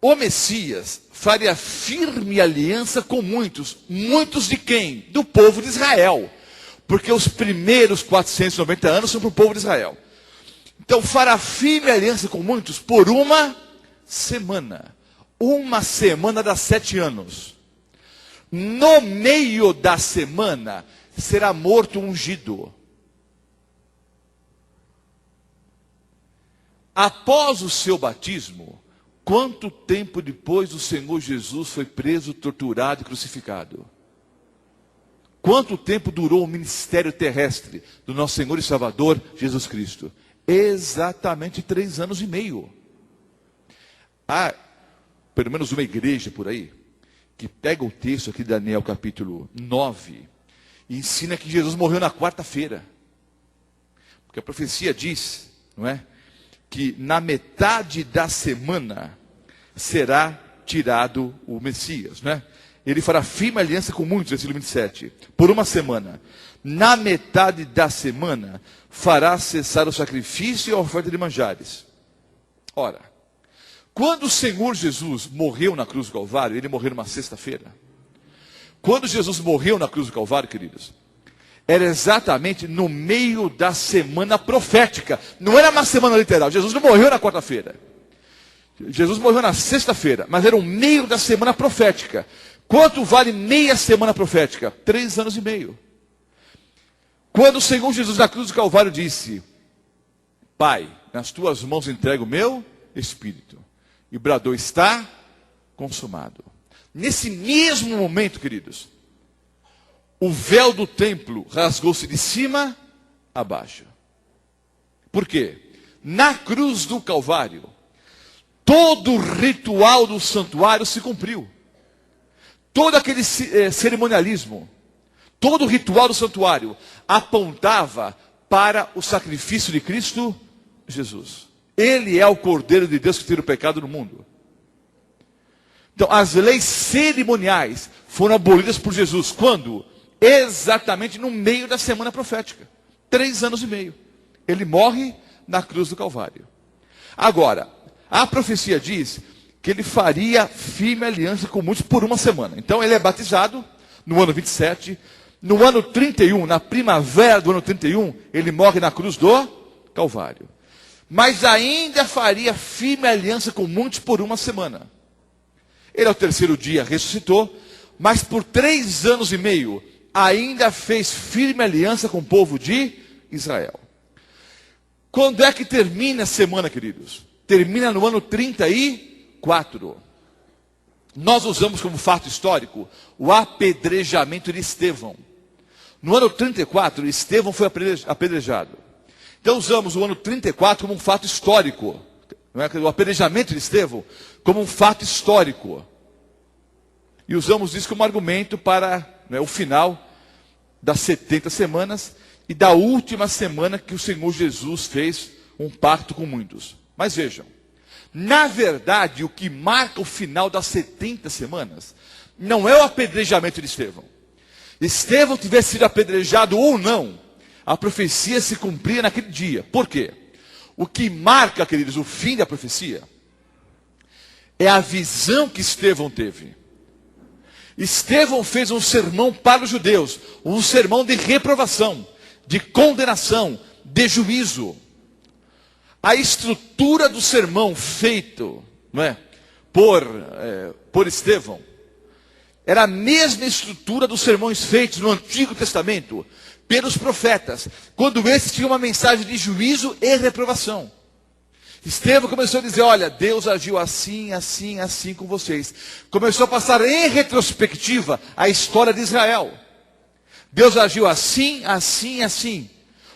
O Messias faria firme aliança com muitos. Muitos de quem? Do povo de Israel. Porque os primeiros 490 anos são para o povo de Israel. Então fará firme aliança com muitos por uma semana. Uma semana dá 7 anos. No meio da semana será morto um ungido. Após o seu batismo, quanto tempo depois o Senhor Jesus foi preso, torturado e crucificado? Quanto tempo durou o ministério terrestre do nosso Senhor e Salvador Jesus Cristo? Exatamente 3 anos e meio. Há pelo menos uma igreja por aí que pega o texto aqui de Daniel capítulo 9 e ensina que Jesus morreu na quarta-feira. Porque a profecia diz, não é? Que na metade da semana será tirado o Messias, né? Ele fará firme aliança com muitos, versículo 27, por uma semana. Na metade da semana fará cessar o sacrifício e a oferta de manjares. Ora, quando o Senhor Jesus morreu na cruz do Calvário, ele morreu numa sexta-feira. Quando Jesus morreu na cruz do Calvário, queridos, era exatamente no meio da semana profética. Não era uma semana literal. Jesus não morreu na quarta-feira. Jesus morreu na sexta-feira, mas era o meio da semana profética. Quanto vale meia semana profética? 3 anos e meio. Quando o Senhor Jesus na cruz do Calvário disse: Pai, nas tuas mãos entrego o meu espírito. E bradou: está consumado. Nesse mesmo momento, queridos, o véu do templo rasgou-se de cima a baixo. Por quê? Na cruz do Calvário, todo o ritual do santuário se cumpriu. Todo aquele cerimonialismo, todo o ritual do santuário apontava para o sacrifício de Cristo Jesus. Ele é o Cordeiro de Deus que tira o pecado do mundo. Então, as leis cerimoniais foram abolidas por Jesus. Quando? Exatamente no meio da semana profética. 3 anos e meio. Ele morre na cruz do Calvário. Agora, a profecia diz que ele faria firme aliança com muitos por 1 semana. Então, ele é batizado no ano 27. No ano 31, na primavera do ano 31, ele morre na cruz do Calvário. Mas ainda faria firme aliança com muitos por 1 semana. Ele ao terceiro dia ressuscitou, mas por 3 anos e meio ainda fez firme aliança com o povo de Israel. Quando é que termina a semana, queridos? Termina no ano 34. Nós usamos como fato histórico o apedrejamento de Estevão. No ano 34, Estevão foi apedrejado. Então usamos o ano 34 como um fato histórico. Não é? O apedrejamento de Estevão como um fato histórico. E usamos isso como argumento para o final das 70 semanas e da última semana que o Senhor Jesus fez um pacto com muitos. Mas vejam, na verdade, o que marca o final das 70 semanas não é o apedrejamento de Estevão. Estevão tivesse sido apedrejado ou não, a profecia se cumpria naquele dia. Por quê? O que marca, queridos, o fim da profecia é a visão que Estevão teve. Estevão fez um sermão para os judeus, um sermão de reprovação, de condenação, de juízo. A estrutura do sermão feito por Estevão era a mesma estrutura dos sermões feitos no Antigo Testamento pelos profetas, quando esses tinham uma mensagem de juízo e reprovação. Estevão começou a dizer: olha, Deus agiu assim, assim, assim com vocês. Começou a passar em retrospectiva a história de Israel. Deus agiu assim, assim, assim.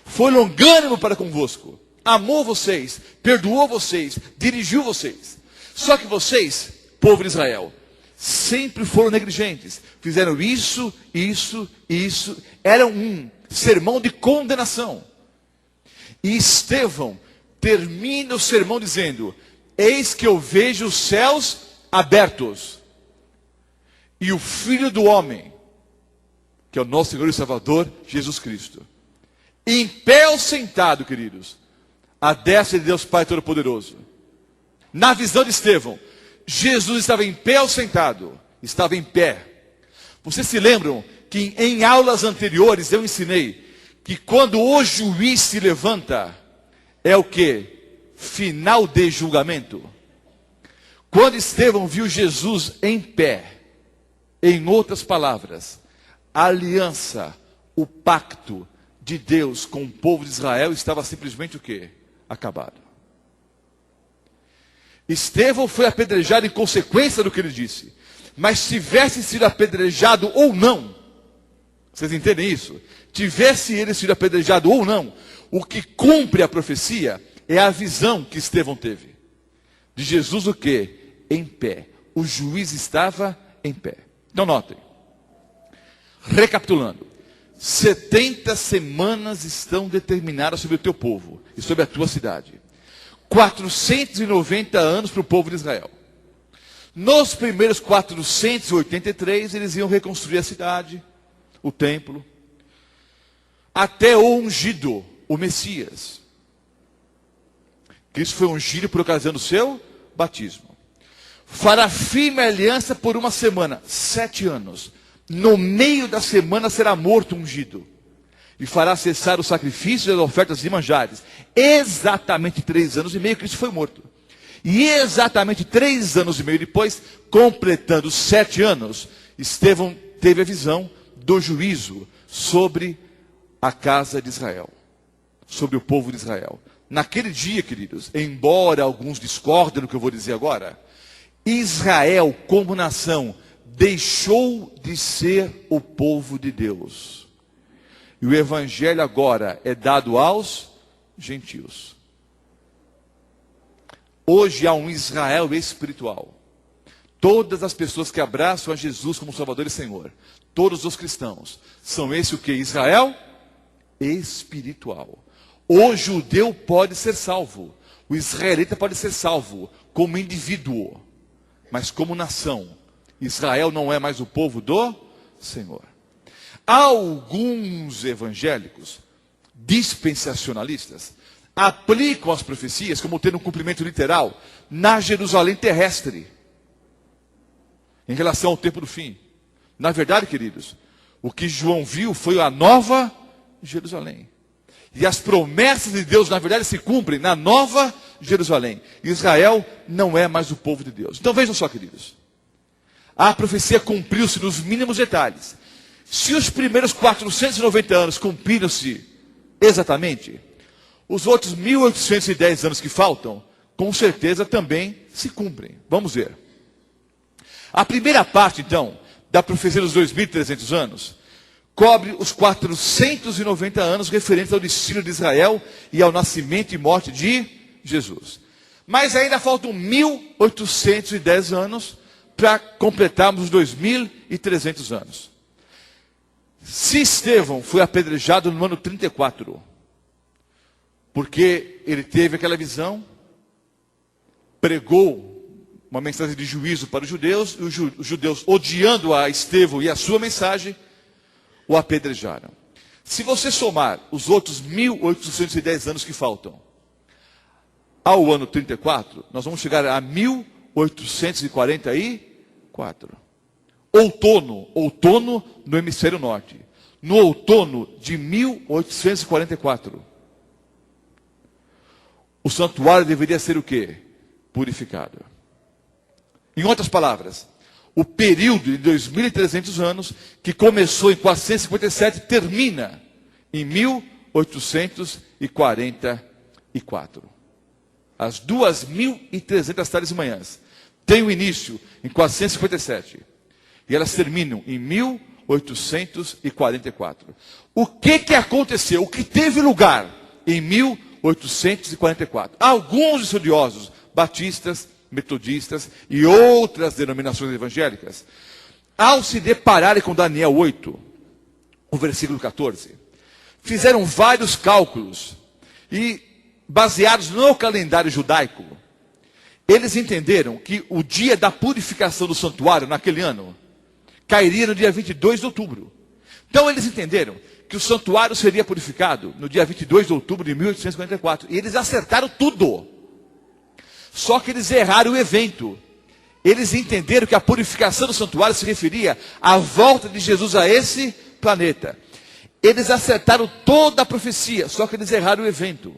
Foi longânimo para convosco. Amou vocês, perdoou vocês, dirigiu vocês. Só que vocês, povo de Israel, sempre foram negligentes. Fizeram isso, isso, isso. Era um sermão de condenação. E Estevão termina o sermão dizendo: eis que eu vejo os céus abertos e o Filho do Homem, que é o nosso Senhor e Salvador, Jesus Cristo, em pé ou sentado, queridos, à destra de Deus Pai Todo-Poderoso. Na visão de Estevão, Jesus estava em pé ou sentado? Estava em pé. Vocês se lembram que em aulas anteriores eu ensinei que quando o juiz se levanta, é o que? Final de julgamento. Quando Estevão viu Jesus em pé, em outras palavras, a aliança, o pacto de Deus com o povo de Israel estava simplesmente o quê? Acabado. Estevão foi apedrejado em consequência do que ele disse. Mas se tivesse sido apedrejado ou não, vocês entendem isso? Tivesse ele sido apedrejado ou não, o que cumpre a profecia é a visão que Estevão teve. De Jesus o quê? Em pé. O juiz estava em pé. Então notem. Recapitulando. 70 semanas estão determinadas sobre o teu povo e sobre a tua cidade. 490 anos para o povo de Israel. Nos primeiros 483, eles iam reconstruir a cidade, o templo, até o ungido, o Messias. Cristo foi ungido por ocasião do seu batismo. Fará firme aliança por 1 semana, 7 anos. No meio da semana será morto ungido. E fará cessar o sacrifício e as ofertas de manjares. Exatamente 3 anos e meio Cristo foi morto. E exatamente 3 anos e meio depois, completando 7 anos, Estevão teve a visão do juízo sobre a casa de Israel, sobre o povo de Israel. Naquele dia, queridos, embora alguns discordem do que eu vou dizer agora, Israel, como nação, deixou de ser o povo de Deus. E o evangelho agora é dado aos gentios. Hoje há um Israel espiritual. Todas as pessoas que abraçam a Jesus como Salvador e Senhor, todos os cristãos, são esse o que? Israel espiritual. O judeu pode ser salvo, o israelita pode ser salvo como indivíduo, mas como nação, Israel não é mais o povo do Senhor. Alguns evangélicos dispensacionalistas aplicam as profecias como tendo um cumprimento literal na Jerusalém terrestre, em relação ao tempo do fim. Na verdade, queridos, o que João viu foi a nova Jerusalém. E as promessas de Deus, na verdade, se cumprem na nova Jerusalém. Israel não é mais o povo de Deus. Então vejam só, queridos. A profecia cumpriu-se nos mínimos detalhes. Se os primeiros 490 anos cumpriram-se exatamente, os outros 1810 anos que faltam, com certeza também se cumprem. Vamos ver. A primeira parte, então, da profecia dos 2.300 anos, cobre os 490 anos referentes ao destino de Israel e ao nascimento e morte de Jesus. Mas ainda faltam 1.810 anos para completarmos os 2.300 anos. Se Estevão foi apedrejado no ano 34, porque ele teve aquela visão, pregou uma mensagem de juízo para os judeus, e os judeus, odiando a Estevão e a sua mensagem, o apedrejaram. Se você somar os outros 1.810 anos que faltam ao ano 34, nós vamos chegar a 1844. Outono no hemisfério norte. No outono de 1844. O santuário deveria ser o quê? Purificado. Em outras palavras, o período de 2.300 anos, que começou em 457, termina em 1844. As 2.300 tardes e manhãs têm o início em 457 e elas terminam em 1844. O que aconteceu? O que teve lugar em 1844? Alguns estudiosos batistas, metodistas e outras denominações evangélicas, ao se depararem com Daniel 8, o versículo 14, fizeram vários cálculos e, baseados no calendário judaico, eles entenderam que o dia da purificação do santuário naquele ano cairia no dia 22 de outubro. Então eles entenderam que o santuário seria purificado no dia 22 de outubro de 1844. E eles acertaram tudo. Só que eles erraram o evento. Eles entenderam que a purificação do santuário se referia à volta de Jesus a esse planeta. Eles acertaram toda a profecia, só que eles erraram o evento.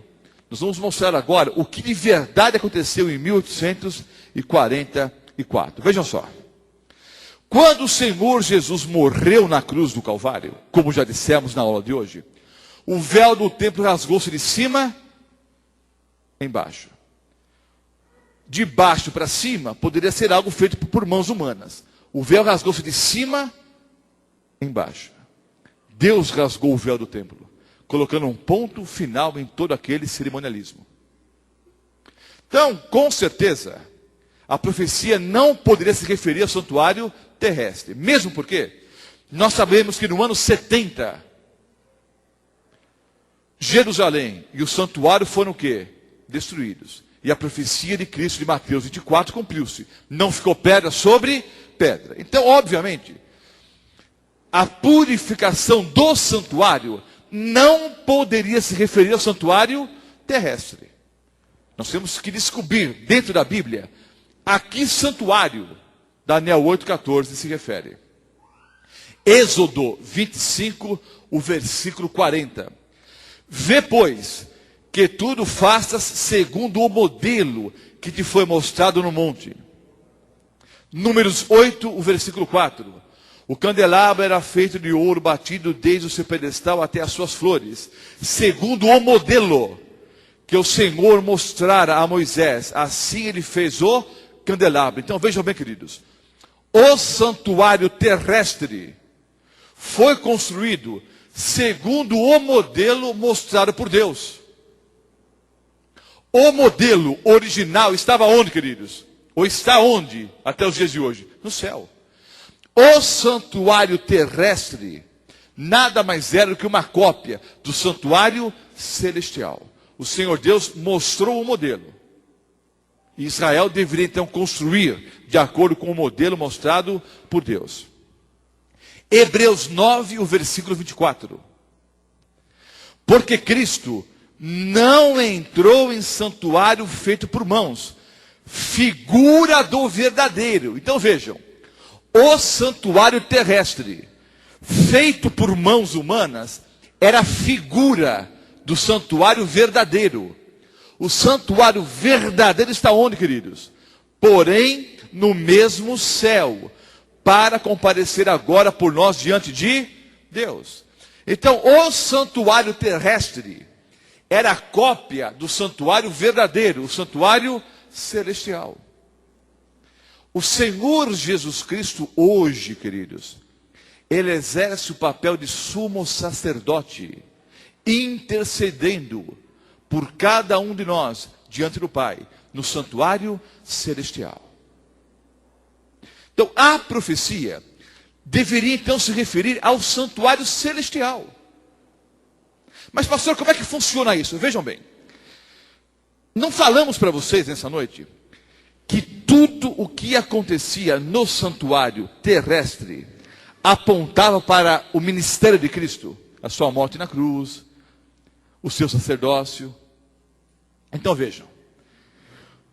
Nós vamos mostrar agora o que de verdade aconteceu em 1844. Vejam só. Quando o Senhor Jesus morreu na cruz do Calvário, como já dissemos na aula de hoje, o véu do templo rasgou-se de cima embaixo. De baixo para cima, poderia ser algo feito por mãos humanas. O véu rasgou-se de cima embaixo. Deus rasgou o véu do templo, colocando um ponto final em todo aquele cerimonialismo. Então, com certeza, a profecia não poderia se referir ao santuário terrestre. Mesmo porque nós sabemos que no ano 70, Jerusalém e o santuário foram o quê? Destruídos. E a profecia de Cristo de Mateus 24 cumpriu-se. Não ficou pedra sobre pedra. Então, obviamente, a purificação do santuário não poderia se referir ao santuário terrestre. Nós temos que descobrir dentro da Bíblia a que santuário Daniel 8,14 se refere. Êxodo 25, o versículo 40. Vê, pois, que tudo faças segundo o modelo que te foi mostrado no monte. Números 8, o versículo 4. O candelabro era feito de ouro batido desde o seu pedestal até as suas flores, segundo o modelo que o Senhor mostrara a Moisés. Assim ele fez o candelabro. Então vejam bem, queridos. O santuário terrestre foi construído segundo o modelo mostrado por Deus. O modelo original estava onde, queridos? Ou está onde até os dias de hoje? No céu. O santuário terrestre nada mais era do que uma cópia do santuário celestial. O Senhor Deus mostrou o modelo. E Israel deveria então construir de acordo com o modelo mostrado por Deus. Hebreus 9, o versículo 24. Porque Cristo não entrou em santuário feito por mãos, figura do verdadeiro. Então vejam, o santuário terrestre, feito por mãos humanas, era figura do santuário verdadeiro. O santuário verdadeiro está onde, queridos? Porém, no mesmo céu, para comparecer agora por nós diante de Deus. Então, o santuário terrestre era a cópia do santuário verdadeiro, o santuário celestial. O Senhor Jesus Cristo hoje, queridos, ele exerce o papel de sumo sacerdote, intercedendo por cada um de nós diante do Pai, no santuário celestial. Então, a profecia deveria então se referir ao santuário celestial. Mas, pastor, como é que funciona isso? Vejam bem. Não falamos para vocês nessa noite que tudo o que acontecia no santuário terrestre apontava para o ministério de Cristo, a sua morte na cruz, o seu sacerdócio. Então vejam,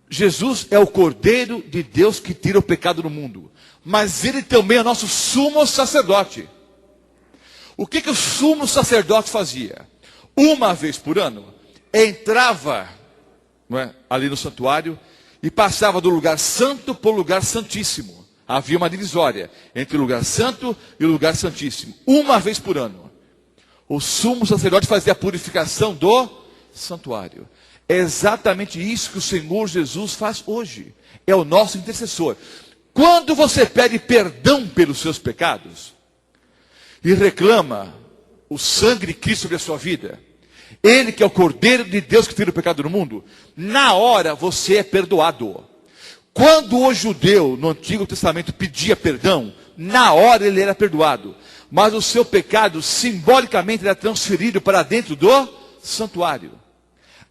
Jesus é o Cordeiro de Deus que tira o pecado do mundo, mas ele também é nosso sumo sacerdote. O que o sumo sacerdote fazia? Uma vez por ano, entrava, não é, ali no santuário e passava do lugar santo para o lugar santíssimo. Havia uma divisória entre o lugar santo e o lugar santíssimo. Uma vez por ano, o sumo sacerdote fazia a purificação do santuário. É exatamente isso que o Senhor Jesus faz hoje. É o nosso intercessor. Quando você pede perdão pelos seus pecados e reclama o sangue de Cristo sobre a sua vida, ele que é o Cordeiro de Deus que tira o pecado do mundo, na hora você é perdoado. Quando o judeu no Antigo Testamento pedia perdão, na hora ele era perdoado. Mas o seu pecado simbolicamente era transferido para dentro do santuário.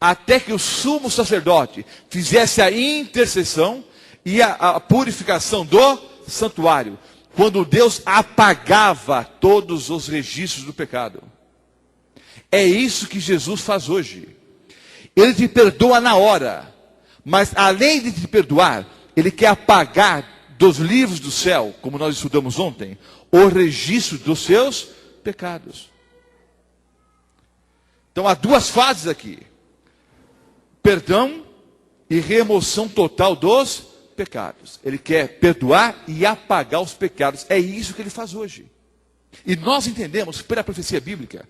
Até que o sumo sacerdote fizesse a intercessão e a purificação do santuário. Quando Deus apagava todos os registros do pecado. É isso que Jesus faz hoje. Ele te perdoa na hora. Mas além de te perdoar, ele quer apagar dos livros do céu, como nós estudamos ontem, o registro dos seus pecados. Então há duas fases aqui. Perdão e remoção total dos pecados. Ele quer perdoar e apagar os pecados. É isso que ele faz hoje. E nós entendemos, pela profecia bíblica,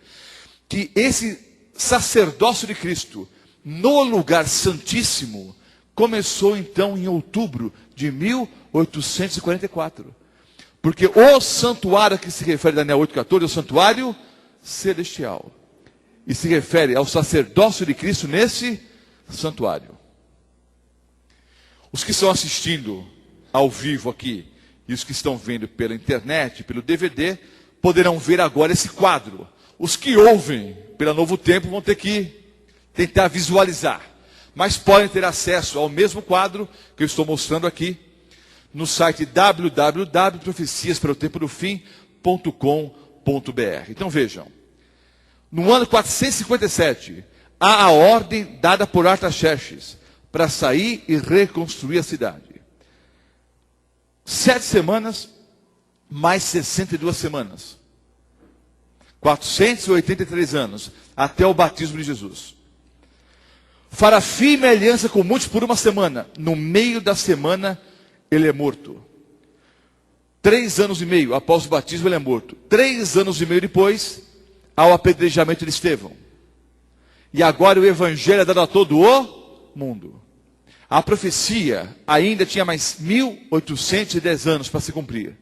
que esse sacerdócio de Cristo, no lugar santíssimo, começou então em outubro de 1844. Porque o santuário a que se refere Daniel 8,14 é o santuário celestial. E se refere ao sacerdócio de Cristo nesse santuário. Os que estão assistindo ao vivo aqui e os que estão vendo pela internet, pelo DVD, poderão ver agora esse quadro. Os que ouvem pela Novo Tempo vão ter que tentar visualizar. Mas podem ter acesso ao mesmo quadro que eu estou mostrando aqui no site www.profeciasparotempodofim.com.br. Então vejam. No ano 457, há a ordem dada por Artaxerxes para sair e reconstruir a cidade. 7 semanas, mais 62 semanas. 483 anos, até o batismo de Jesus. fará firme aliança com muitos por uma semana. No meio da semana, ele é morto. 3 anos e meio após o batismo, ele é morto. 3 anos e meio depois, ao apedrejamento de Estevão. E agora o evangelho é dado a todo o mundo. A profecia ainda tinha mais 1810 anos para se cumprir.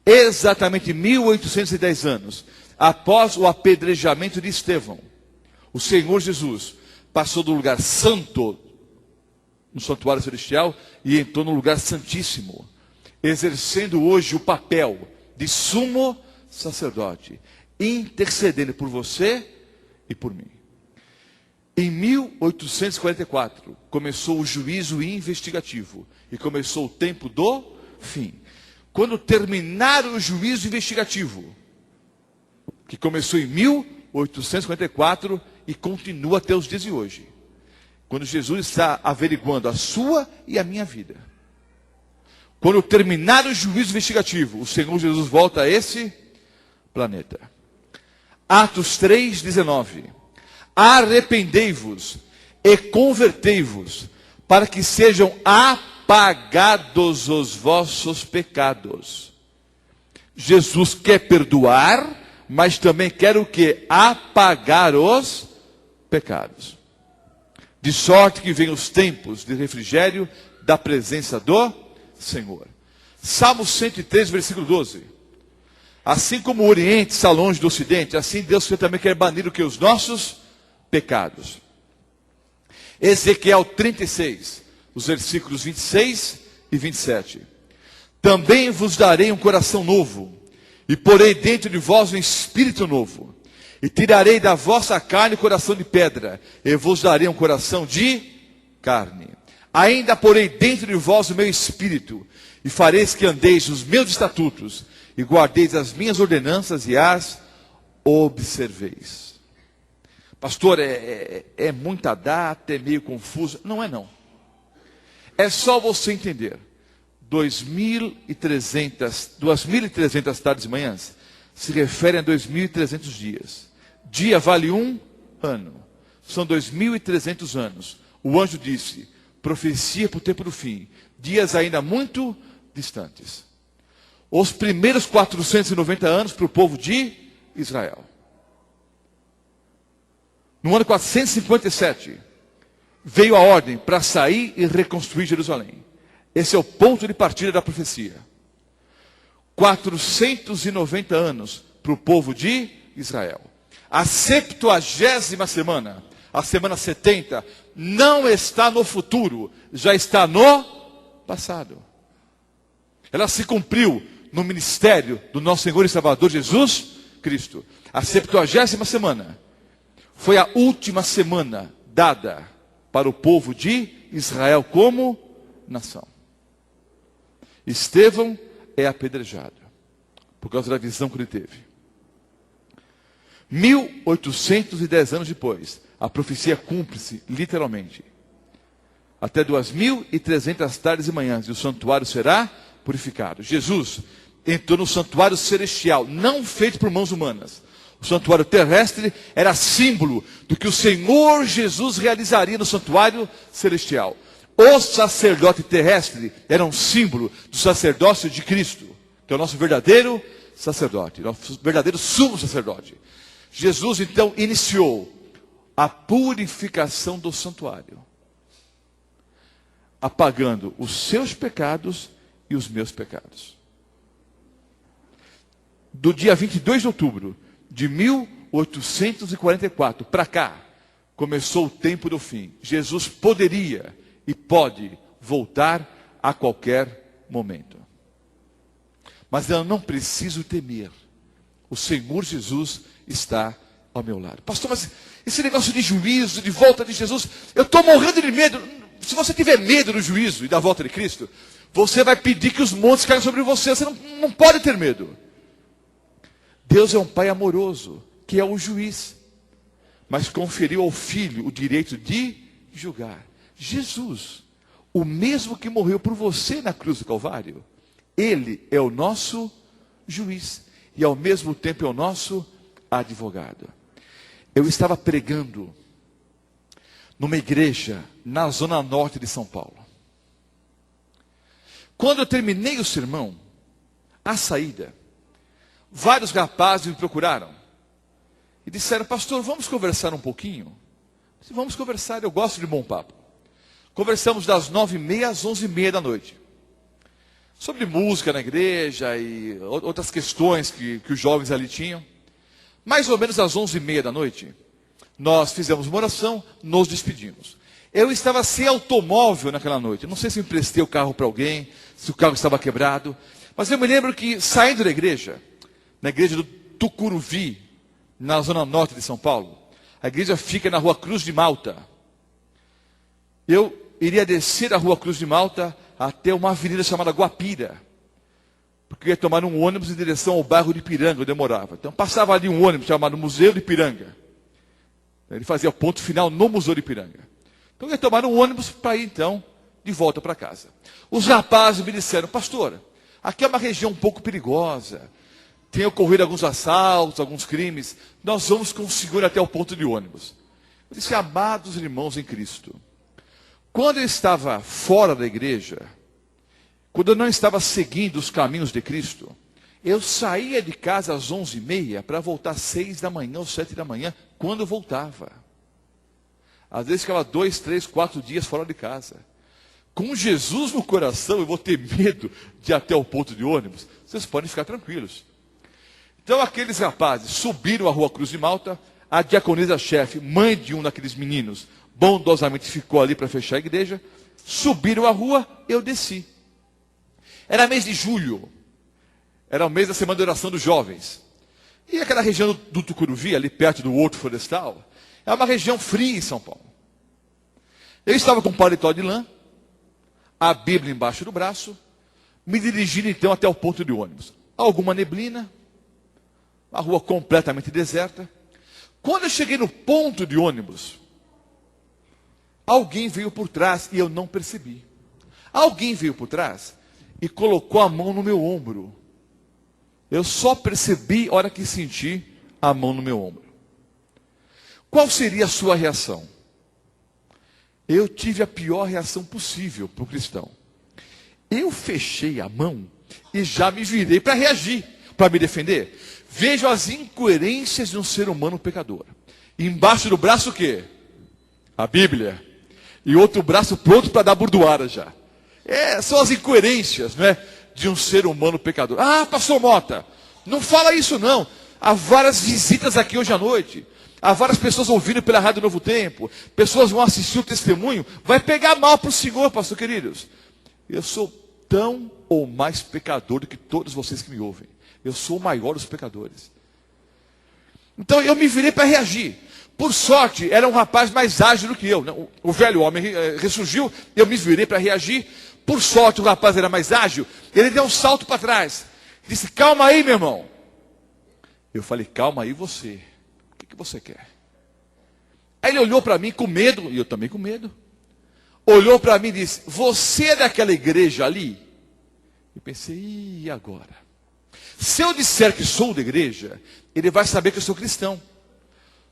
Exatamente 1810 anos após o apedrejamento de Estevão, o Senhor Jesus passou do lugar santo, no santuário celestial, e entrou no lugar santíssimo, exercendo hoje o papel de sumo sacerdote, intercedendo por você e por mim. Em 1844, começou o juízo investigativo, e começou o tempo do fim. Quando terminar o juízo investigativo, que começou em 1844 e continua até os dias de hoje, quando Jesus está averiguando a sua e a minha vida. Quando terminar o juízo investigativo, o Senhor Jesus volta a esse planeta. Atos 3:19. Arrependei-vos e convertei-vos, para que sejam apagados os vossos pecados. Jesus quer perdoar, mas também quer o quê? Apagar os pecados. De sorte que venham os tempos de refrigério da presença do Senhor. Salmo 103, versículo 12. Assim como o Oriente está longe do Ocidente, assim Deus também quer banir o que? Os nossos pecados. Ezequiel 36, os versículos 26 e 27. Também vos darei um coração novo, e porei dentro de vós um espírito novo, e tirarei da vossa carne o coração de pedra, e vos darei um coração de carne. Ainda porei dentro de vós o meu espírito, e fareis que andeis nos meus estatutos, e guardeis as minhas ordenanças e as observeis. Pastor, é muita data, é meio confuso. Não é não. É só você entender. 2.300 tardes e manhãs se referem a 2.300 dias. Dia vale 1 ano. São 2.300 anos. O anjo disse, profecia para o tempo do fim. Dias ainda muito distantes. Os primeiros 490 anos para o povo de Israel. No ano 457, veio a ordem para sair e reconstruir Jerusalém. Esse é o ponto de partida da profecia. 490 anos para o povo de Israel. A 70ª semana, a semana 70, não está no futuro, já está no passado. Ela se cumpriu no ministério do nosso Senhor e Salvador Jesus Cristo. A 70ª semana foi a última semana dada para o povo de Israel como nação. Estevão é apedrejado por causa da visão que ele teve. 1810 anos depois, a profecia cumpre-se literalmente. Até 2.300 tardes e manhãs, e o santuário será purificado. Jesus entrou no santuário celestial, não feito por mãos humanas. O santuário terrestre era símbolo do que o Senhor Jesus realizaria no santuário celestial. O sacerdote terrestre era um símbolo do sacerdócio de Cristo, que é o nosso verdadeiro sacerdote, nosso verdadeiro sumo sacerdote. Jesus então iniciou a purificação do santuário, apagando os seus pecados e os meus pecados. Do dia 22 de outubro de 1844 para cá, começou o tempo do fim. Jesus poderia e pode voltar a qualquer momento. Mas eu não preciso temer. O Senhor Jesus está ao meu lado. Pastor, mas esse negócio de juízo, de volta de Jesus, eu estou morrendo de medo. Se você tiver medo do juízo e da volta de Cristo, você vai pedir que os montes caiam sobre você. Você não pode ter medo. Deus é um Pai amoroso, que é o juiz, mas conferiu ao Filho o direito de julgar. Jesus, o mesmo que morreu por você na cruz do Calvário, Ele é o nosso juiz e ao mesmo tempo é o nosso advogado. Eu estava pregando numa igreja na zona norte de São Paulo. Quando eu terminei o sermão, à saída, vários rapazes me procuraram e disseram: pastor, vamos conversar um pouquinho? Eu disse: vamos conversar, eu gosto de bom papo. Conversamos das 9h30 às 11h30 da noite. Sobre música na igreja e outras questões que os jovens ali tinham. Mais ou menos às 11h30 da noite, nós fizemos uma oração, nos despedimos. Eu estava sem automóvel naquela noite. Não sei se emprestei o carro para alguém, se o carro estava quebrado. Mas eu me lembro que, saindo da igreja, na igreja do Tucuruvi, na zona norte de São Paulo, a igreja fica na rua Cruz de Malta. Eu iria descer a rua Cruz de Malta até uma avenida chamada Guapira, porque eu ia tomar um ônibus em direção ao bairro de Ipiranga, onde eu morava. Então passava ali um ônibus chamado Museu de Ipiranga. Ele fazia o ponto final no Museu de Ipiranga. Então eu ia tomar um ônibus para ir então de volta para casa. Os rapazes me disseram: pastor, aqui é uma região um pouco perigosa, tem ocorrido alguns assaltos, alguns crimes, nós vamos com o senhor até o ponto de ônibus. Eu disse: amados irmãos em Cristo, quando eu estava fora da igreja, quando eu não estava seguindo os caminhos de Cristo, eu saía de casa às 11h30 para voltar às 6 da manhã ou 7 da manhã, quando eu voltava. Às vezes ficava 2, 3, 4 dias fora de casa. Com Jesus no coração, eu vou ter medo de ir até o ponto de ônibus? Vocês podem ficar tranquilos. Então aqueles rapazes subiram a rua Cruz de Malta, a diaconisa-chefe, mãe de um daqueles meninos, bondosamente ficou ali para fechar a igreja, subiram a rua, eu desci. Era mês de julho, era o mês da semana de oração dos jovens. E aquela região do Tucuruvi, ali perto do Horto Florestal, é uma região fria em São Paulo. Eu estava com um paletó de lã, a Bíblia embaixo do braço, me dirigindo então até o ponto de ônibus. Alguma neblina, a rua completamente deserta. Quando eu cheguei no ponto de ônibus, alguém veio por trás e eu não percebi. Alguém veio por trás e colocou a mão no meu ombro. Eu só percebi a hora que senti a mão no meu ombro. Qual seria a sua reação? Eu tive a pior reação possível para o cristão. Eu fechei a mão e já me virei para reagir, para me defender. Vejo as incoerências de um ser humano pecador. Embaixo do braço o quê? A Bíblia. E outro braço pronto para dar burdoada já. São as incoerências, não é, de um ser humano pecador. Ah, pastor Mota, não fala isso não. Há várias visitas aqui hoje à noite. Há várias pessoas ouvindo pela Rádio Novo Tempo. Pessoas vão assistir o testemunho. Vai pegar mal para o Senhor, pastor queridos. Eu sou tão ou mais pecador do que todos vocês que me ouvem. Eu sou o maior dos pecadores. Então eu me virei para reagir. Por sorte, era um rapaz mais ágil do que eu. O velho homem ressurgiu, eu me virei para reagir. Por sorte, o rapaz era mais ágil. Ele deu um salto para trás. Disse: calma aí, meu irmão. Eu falei: calma aí você. O que você quer? Aí ele olhou para mim com medo, e eu também com medo. Olhou para mim e disse: você é daquela igreja ali? Eu pensei: e agora? Se eu disser que sou da igreja, ele vai saber que eu sou cristão.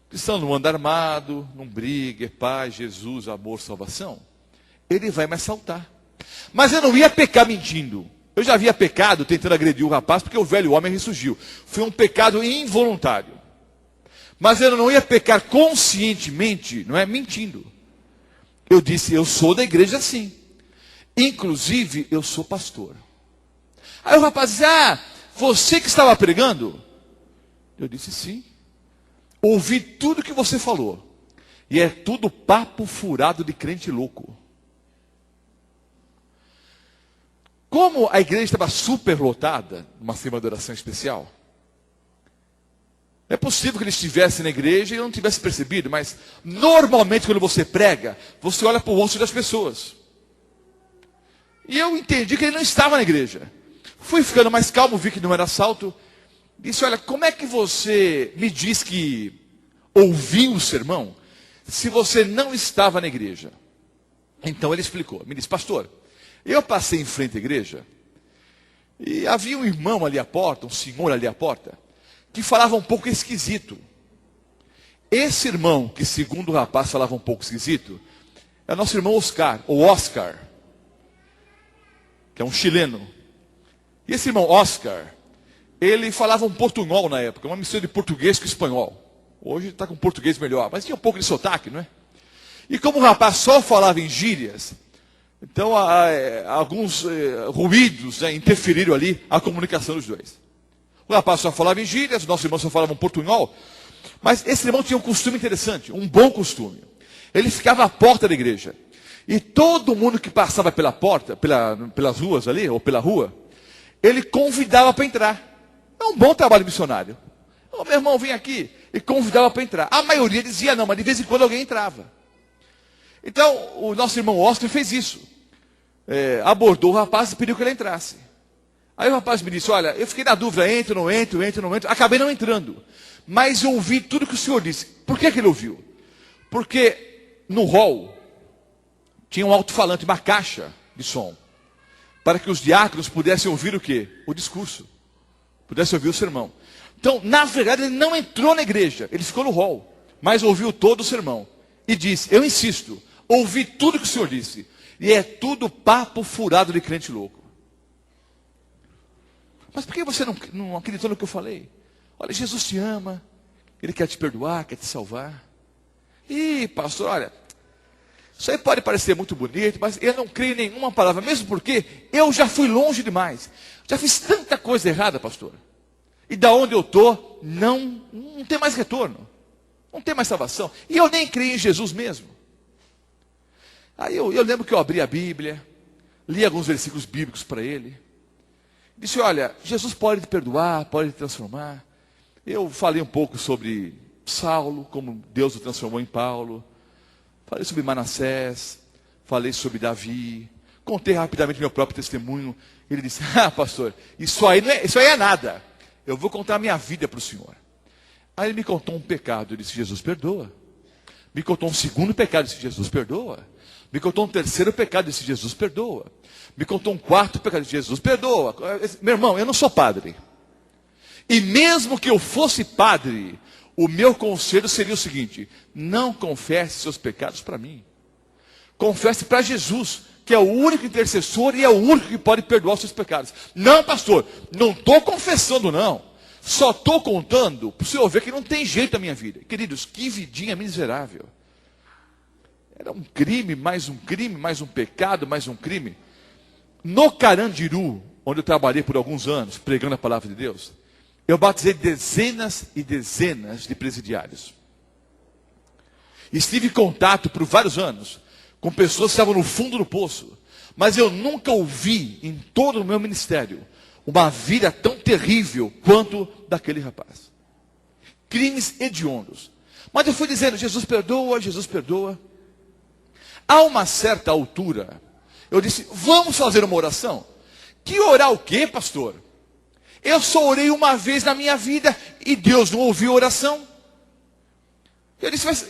Cristão não anda armado, não briga, é paz, Jesus, amor, salvação. Ele vai me assaltar. Mas eu não ia pecar mentindo. Eu já havia pecado tentando agredir o rapaz, porque o velho homem ressurgiu. Foi um pecado involuntário. Mas eu não ia pecar conscientemente, não é, mentindo. Eu disse: eu sou da igreja sim. Inclusive, eu sou pastor. Aí o rapaz disse: ah, você que estava pregando? Eu disse: sim. Ouvi tudo que você falou. E é tudo papo furado de crente louco. Como a igreja estava super lotada, numa semana de oração especial, é possível que ele estivesse na igreja e eu não tivesse percebido, mas normalmente quando você prega, você olha para o rosto das pessoas. E eu entendi que ele não estava na igreja. Fui ficando mais calmo, vi que não era assalto. Disse: olha, como é que você me diz que ouviu o sermão se você não estava na igreja? Então ele explicou, me disse: pastor, eu passei em frente à igreja e havia um irmão ali à porta, um senhor ali à porta, que falava um pouco esquisito. Esse irmão, que segundo o rapaz falava um pouco esquisito, é o nosso irmão Oscar, ou Oscar, que é um chileno. E esse irmão Oscar, ele falava um portunhol na época, uma mistura de português com espanhol. Hoje está com português melhor, mas tinha um pouco de sotaque, não é? E como o rapaz só falava em gírias, então alguns ruídos, né, interferiram ali a comunicação dos dois. O rapaz só falava em gírias, o nosso irmão só falava um portunhol. Mas esse irmão tinha um costume interessante, um bom costume. Ele ficava à porta da igreja. E todo mundo que passava pela porta, pelas ruas ali, ou pela rua, ele convidava para entrar. É um bom trabalho missionário. Ô, meu irmão, vem aqui. E convidava para entrar. A maioria dizia não, mas de vez em quando alguém entrava. Então, o nosso irmão Oscar fez isso. Abordou o rapaz e pediu que ele entrasse. Aí o rapaz me disse, olha, eu fiquei na dúvida, entro, não entro. Acabei não entrando. Mas eu ouvi tudo que o senhor disse. Por que ele ouviu? Porque no hall tinha um alto-falante, uma caixa de som. Para que os diáconos pudessem ouvir o quê? O discurso. Pudessem ouvir o sermão. Então, na verdade, ele não entrou na igreja. Ele ficou no hall. Mas ouviu todo o sermão. E disse, eu insisto, ouvi tudo que o senhor disse. E é tudo papo furado de crente louco. Mas por que você não acreditou no que eu falei? Olha, Jesus te ama. Ele quer te perdoar, quer te salvar. Ih, pastor, olha, isso aí pode parecer muito bonito, mas eu não creio em nenhuma palavra, mesmo porque eu já fui longe demais. Já fiz tanta coisa errada, pastor. E da onde eu estou, não tem mais retorno. Não tem mais salvação. E eu nem creio em Jesus mesmo. Aí eu lembro que eu abri a Bíblia, li alguns versículos bíblicos para ele. Disse, olha, Jesus pode te perdoar, pode te transformar. Eu falei um pouco sobre Saulo, como Deus o transformou em Paulo. Falei sobre Manassés, falei sobre Davi. Contei rapidamente meu próprio testemunho. Ele disse, pastor, isso aí é nada. Eu vou contar a minha vida para o senhor. Aí ele me contou um pecado, eu disse, Jesus perdoa. Me contou um segundo pecado, eu disse, Jesus perdoa. Me contou um terceiro pecado, eu disse, Jesus perdoa. Me contou um quarto pecado, eu disse, Jesus perdoa. Meu irmão, eu não sou padre. E mesmo que eu fosse padre, o meu conselho seria o seguinte, não confesse seus pecados para mim. Confesse para Jesus, que é o único intercessor e é o único que pode perdoar os seus pecados. Não, pastor, não estou confessando não. Só estou contando para o senhor ver que não tem jeito na minha vida. Queridos, que vidinha miserável. Era um crime, mais um crime, mais um pecado, mais um crime. No Carandiru, onde eu trabalhei por alguns anos, pregando a palavra de Deus, eu batizei dezenas e dezenas de presidiários. Estive em contato por vários anos com pessoas que estavam no fundo do poço. Mas eu nunca ouvi em todo o meu ministério uma vida tão terrível quanto daquele rapaz. Crimes hediondos. Mas eu fui dizendo, Jesus perdoa, Jesus perdoa. A uma certa altura, eu disse, vamos fazer uma oração? Que orar o quê, pastor? Eu só orei uma vez na minha vida e Deus não ouviu a oração. Eu disse, mas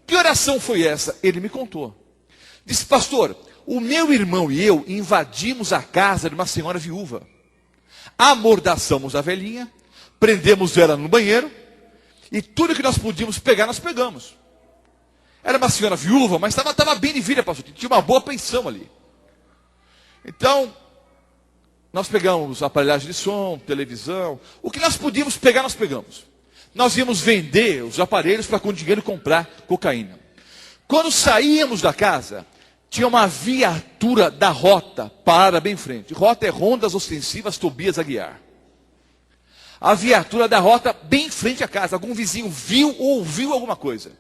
que oração foi essa? Ele me contou. Disse, pastor, o meu irmão e eu invadimos a casa de uma senhora viúva. Amordaçamos a velhinha, prendemos ela no banheiro, e tudo que nós podíamos pegar, nós pegamos. Era uma senhora viúva, mas estava bem de vida, pastor. Tinha uma boa pensão ali. Então, nós pegamos aparelhagem de som, televisão. O que nós podíamos pegar, nós pegamos. Nós íamos vender os aparelhos para com dinheiro comprar cocaína. Quando saíamos da casa, tinha uma viatura da Rota parada bem em frente. Rota é Rondas Ostensivas Tobias Aguiar. A viatura da Rota bem em frente à casa. Algum vizinho viu ou ouviu alguma coisa.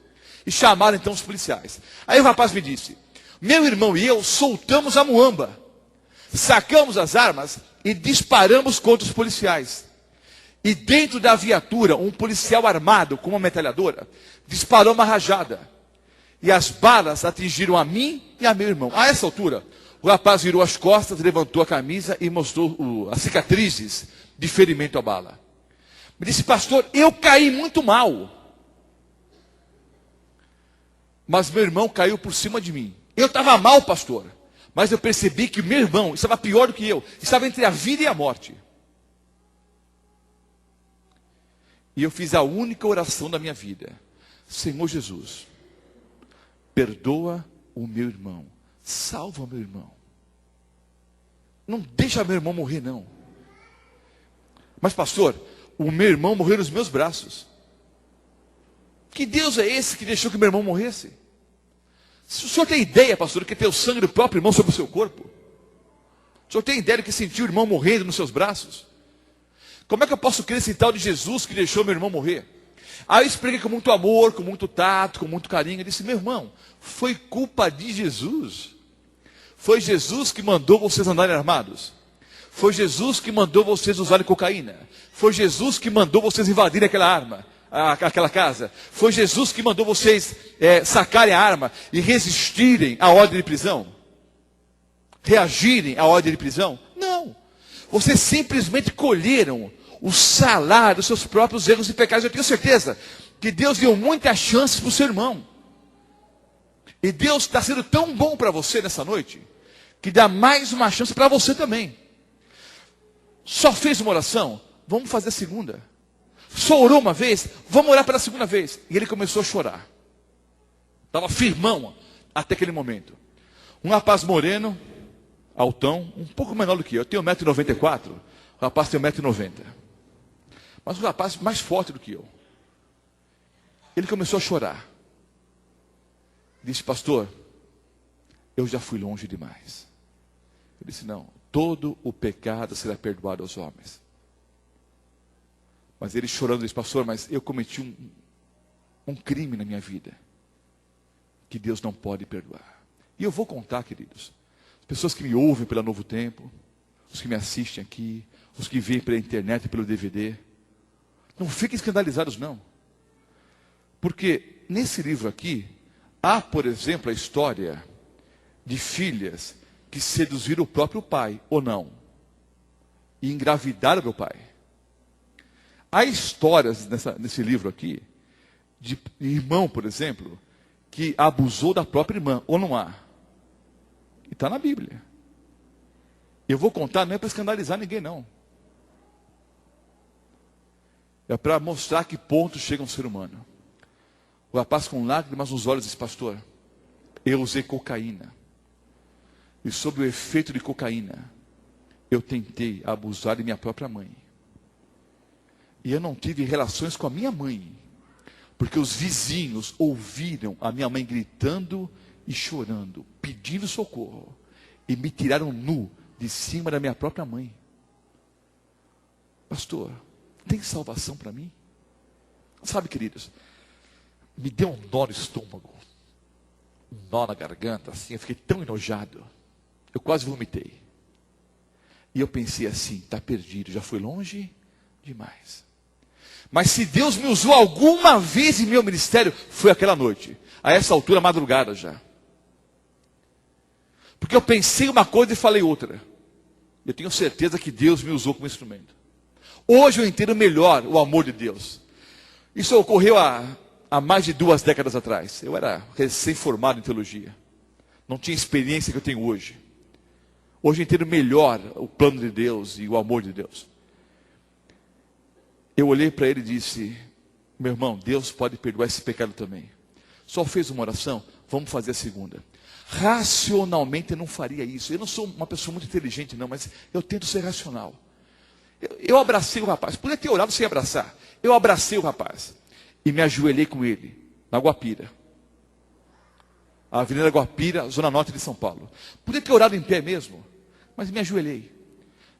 E chamaram então os policiais. Aí o rapaz me disse, meu irmão e eu soltamos a muamba. Sacamos as armas e disparamos contra os policiais. E dentro da viatura, um policial armado com uma metralhadora disparou uma rajada. E as balas atingiram a mim e a meu irmão. A essa altura, o rapaz virou as costas, levantou a camisa e mostrou as cicatrizes de ferimento à bala. Me disse, pastor, eu caí muito mal. Mas meu irmão caiu por cima de mim. Eu estava mal, pastor. Mas eu percebi que o meu irmão estava pior do que eu. Estava entre a vida e a morte. E eu fiz a única oração da minha vida. Senhor Jesus, perdoa o meu irmão, salva o meu irmão. Não deixa meu irmão morrer, não. Mas pastor, o meu irmão morreu nos meus braços. Que Deus é esse que deixou que meu irmão morresse? O senhor tem ideia, pastor, do que ter o sangue do próprio irmão sobre o seu corpo? O senhor tem ideia do que sentir o irmão morrendo nos seus braços? Como é que eu posso crer nesse tal de Jesus que deixou meu irmão morrer? Aí eu expliquei com muito amor, com muito tato, com muito carinho. Eu disse, meu irmão, foi culpa de Jesus. Foi Jesus que mandou vocês andarem armados. Foi Jesus que mandou vocês usarem cocaína. Foi Jesus que mandou vocês invadirem aquela casa. Foi Jesus que mandou vocês sacarem a arma e resistirem à ordem de prisão. Reagirem à ordem de prisão. Não. Vocês simplesmente colheram o salário dos seus próprios erros e pecados. Eu tenho certeza que Deus deu muitas chances para o seu irmão. E Deus está sendo tão bom para você nessa noite, que dá mais uma chance para você também. Só fez uma oração? Vamos fazer a segunda. Só orou uma vez? Vamos orar pela segunda vez. E ele começou a chorar. Estava firmão até aquele momento. Um rapaz moreno, altão, um pouco menor do que eu. Eu tenho 1,94 m, o rapaz tem 1,90 m. Mas um rapaz mais forte do que eu. Ele começou a chorar. Disse, pastor, eu já fui longe demais. Eu disse, não, todo o pecado será perdoado aos homens. Mas ele chorando disse, pastor, mas eu cometi um crime na minha vida, que Deus não pode perdoar. E eu vou contar, queridos, as pessoas que me ouvem pela Novo Tempo, os que me assistem aqui, os que veem pela internet e pelo DVD, não fiquem escandalizados não. Porque nesse livro aqui, há, por exemplo, a história de filhas que seduziram o próprio pai, ou não, e engravidaram meu pai. Há histórias nesse livro aqui, de irmão, por exemplo, que abusou da própria irmã, ou não há? E está na Bíblia. Eu vou contar, não é para escandalizar ninguém, não. É para mostrar que ponto chega um ser humano. O rapaz com lágrimas nos olhos disse, pastor, eu usei cocaína. E sob o efeito de cocaína, eu tentei abusar de minha própria mãe. E eu não tive relações com a minha mãe, porque os vizinhos ouviram a minha mãe gritando e chorando, pedindo socorro, e me tiraram nu de cima da minha própria mãe. Pastor, tem salvação para mim? Sabe, queridos, me deu um nó no estômago, um nó na garganta, assim, eu fiquei tão enojado, eu quase vomitei. E eu pensei assim, está perdido, já foi longe demais. Mas se Deus me usou alguma vez em meu ministério, foi aquela noite. A essa altura, madrugada já. Porque eu pensei uma coisa e falei outra. Eu tenho certeza que Deus me usou como instrumento. Hoje eu entendo melhor o amor de Deus. Isso ocorreu há mais de 2 décadas atrás. Eu era recém-formado em teologia. Não tinha a experiência que eu tenho hoje. Hoje eu entendo melhor o plano de Deus e o amor de Deus. Eu olhei para ele e disse, meu irmão, Deus pode perdoar esse pecado também. Só fez uma oração, vamos fazer a segunda. Racionalmente eu não faria isso. Eu não sou uma pessoa muito inteligente não, mas eu tento ser racional. Eu abracei o rapaz, podia ter orado sem abraçar. Eu abracei o rapaz e me ajoelhei com ele, na Guapira. A Avenida Guapira, Zona Norte de São Paulo. Podia ter orado em pé mesmo, mas me ajoelhei.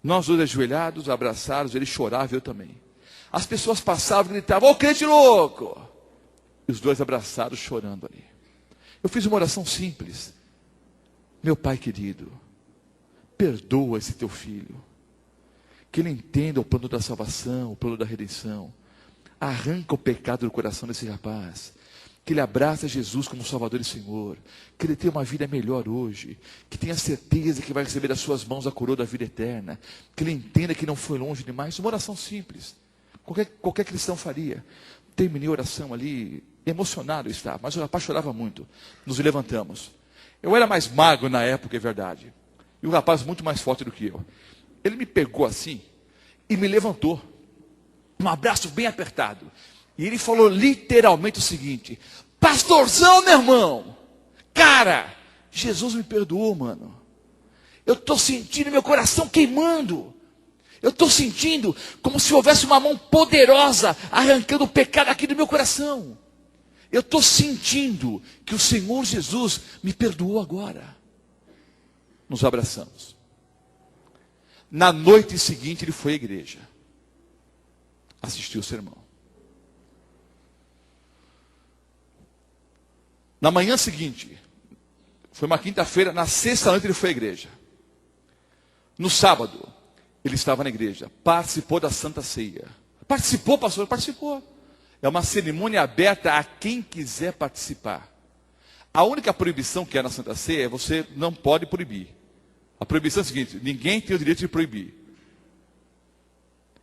Nós dois ajoelhados, abraçados, ele chorava e eu também. As pessoas passavam e gritavam, ô crente louco! E os dois abraçados, chorando ali. Eu fiz uma oração simples. Meu pai querido, perdoa esse teu filho. Que ele entenda o plano da salvação, o plano da redenção. Arranca o pecado do coração desse rapaz. Que ele abraça Jesus como Salvador e Senhor. Que ele tenha uma vida melhor hoje. Que tenha certeza que vai receber das suas mãos a coroa da vida eterna. Que ele entenda que não foi longe demais. Uma oração simples. Qualquer cristão faria. Terminei a oração ali, emocionado eu estava, mas o rapaz chorava muito. Nos levantamos. Eu era mais magro na época, é verdade. E o rapaz muito mais forte do que eu. Ele me pegou assim e me levantou. Um abraço bem apertado. E ele falou literalmente o seguinte: pastorzão, meu irmão, cara, Jesus me perdoou, mano. Eu estou sentindo meu coração queimando. Eu estou sentindo como se houvesse uma mão poderosa arrancando o pecado aqui do meu coração. Eu estou sentindo que o Senhor Jesus me perdoou agora. Nos abraçamos. Na noite seguinte ele foi à igreja. Assistiu o sermão. Na manhã seguinte, foi uma quinta-feira, na sexta noite ele foi à igreja. No sábado, ele estava na igreja, participou da Santa Ceia. Participou, pastor? Participou. É uma cerimônia aberta a quem quiser participar. A única proibição que há na Santa Ceia é você não pode proibir. A proibição é a seguinte: ninguém tem o direito de proibir.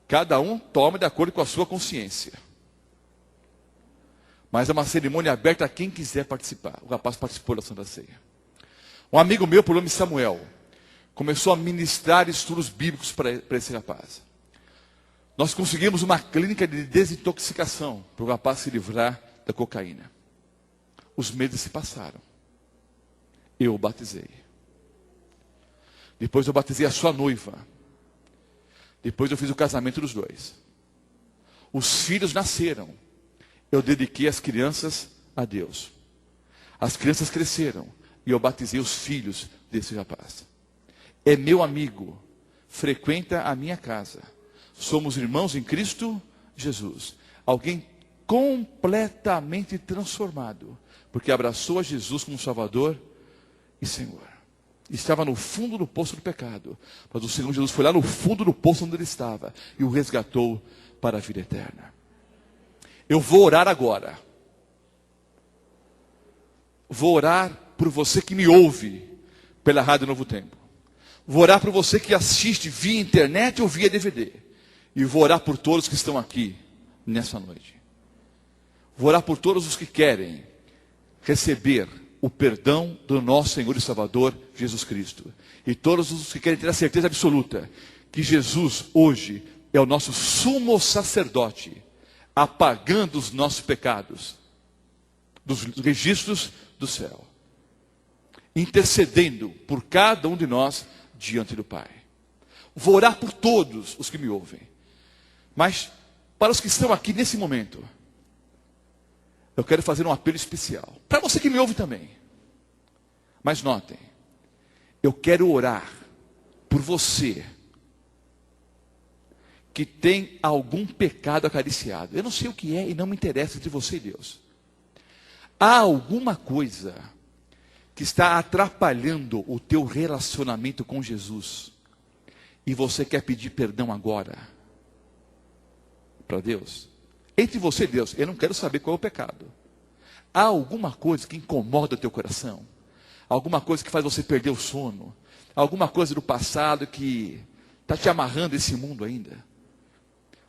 Cada um toma de acordo com a sua consciência. Mas é uma cerimônia aberta a quem quiser participar. O rapaz participou da Santa Ceia. Um amigo meu, por nome Samuel, começou a ministrar estudos bíblicos para esse rapaz. Nós conseguimos uma clínica de desintoxicação para o rapaz se livrar da cocaína. Os meses se passaram. Eu o batizei. Depois eu batizei a sua noiva. Depois eu fiz o casamento dos dois. Os filhos nasceram. Eu dediquei as crianças a Deus. As crianças cresceram. E eu batizei os filhos desse rapaz. É meu amigo. Frequenta a minha casa. Somos irmãos em Cristo Jesus. Alguém completamente transformado. Porque abraçou a Jesus como Salvador e Senhor. Estava no fundo do poço do pecado. Mas o Senhor Jesus foi lá no fundo do poço onde ele estava. E o resgatou para a vida eterna. Eu vou orar agora. Vou orar por você que me ouve pela Rádio Novo Tempo. Vou orar por você que assiste via internet ou via DVD. E vou orar por todos que estão aqui nessa noite. Vou orar por todos os que querem receber o perdão do nosso Senhor e Salvador Jesus Cristo. E todos os que querem ter a certeza absoluta que Jesus hoje é o nosso sumo sacerdote, apagando os nossos pecados dos registros do céu, intercedendo por cada um de nós diante do Pai. Vou orar por todos os que me ouvem. Mas para os que estão aqui nesse momento, eu quero fazer um apelo especial. Para você que me ouve também. Mas notem, eu quero orar por você que tem algum pecado acariciado. Eu não sei o que é e não me interessa entre você e Deus. Há alguma coisa que está atrapalhando o teu relacionamento com Jesus e você quer pedir perdão agora para Deus? Entre você e Deus, eu não quero saber qual é o pecado. Há alguma coisa que incomoda o teu coração? Alguma coisa que faz você perder o sono? Alguma coisa do passado que está te amarrando esse mundo ainda?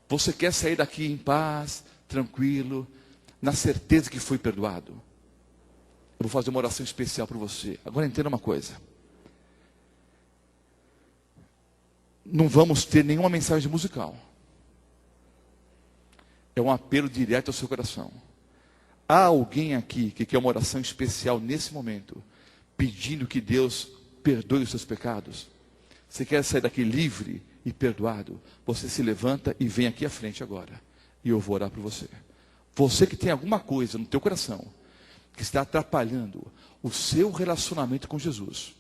Você quer sair daqui em paz, tranquilo, na certeza que foi perdoado? Eu vou fazer uma oração especial para você. Agora entenda uma coisa. Não vamos ter nenhuma mensagem musical. É um apelo direto ao seu coração. Há alguém aqui que quer uma oração especial nesse momento, pedindo que Deus perdoe os seus pecados? Você quer sair daqui livre e perdoado? Você se levanta e vem aqui à frente agora. E eu vou orar por você. Você que tem alguma coisa no teu coração que está atrapalhando o seu relacionamento com Jesus.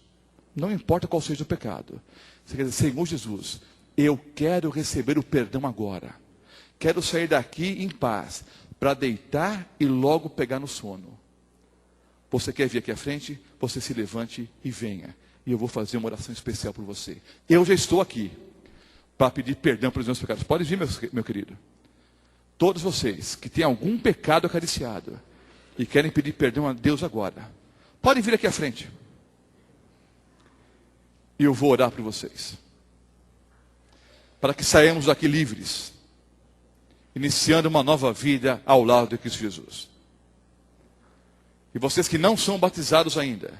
Não importa qual seja o pecado. Você quer dizer: Senhor Jesus, eu quero receber o perdão agora. Quero sair daqui em paz, para deitar e logo pegar no sono. Você quer vir aqui à frente? Você se levante e venha. E eu vou fazer uma oração especial por você. Eu já estou aqui para pedir perdão pelos meus pecados. Pode vir, meu querido. Todos vocês que têm algum pecado acariciado e querem pedir perdão a Deus agora, podem vir aqui à frente. E eu vou orar por vocês. Para que saiamos daqui livres, iniciando uma nova vida ao lado de Cristo Jesus. E vocês que não são batizados ainda,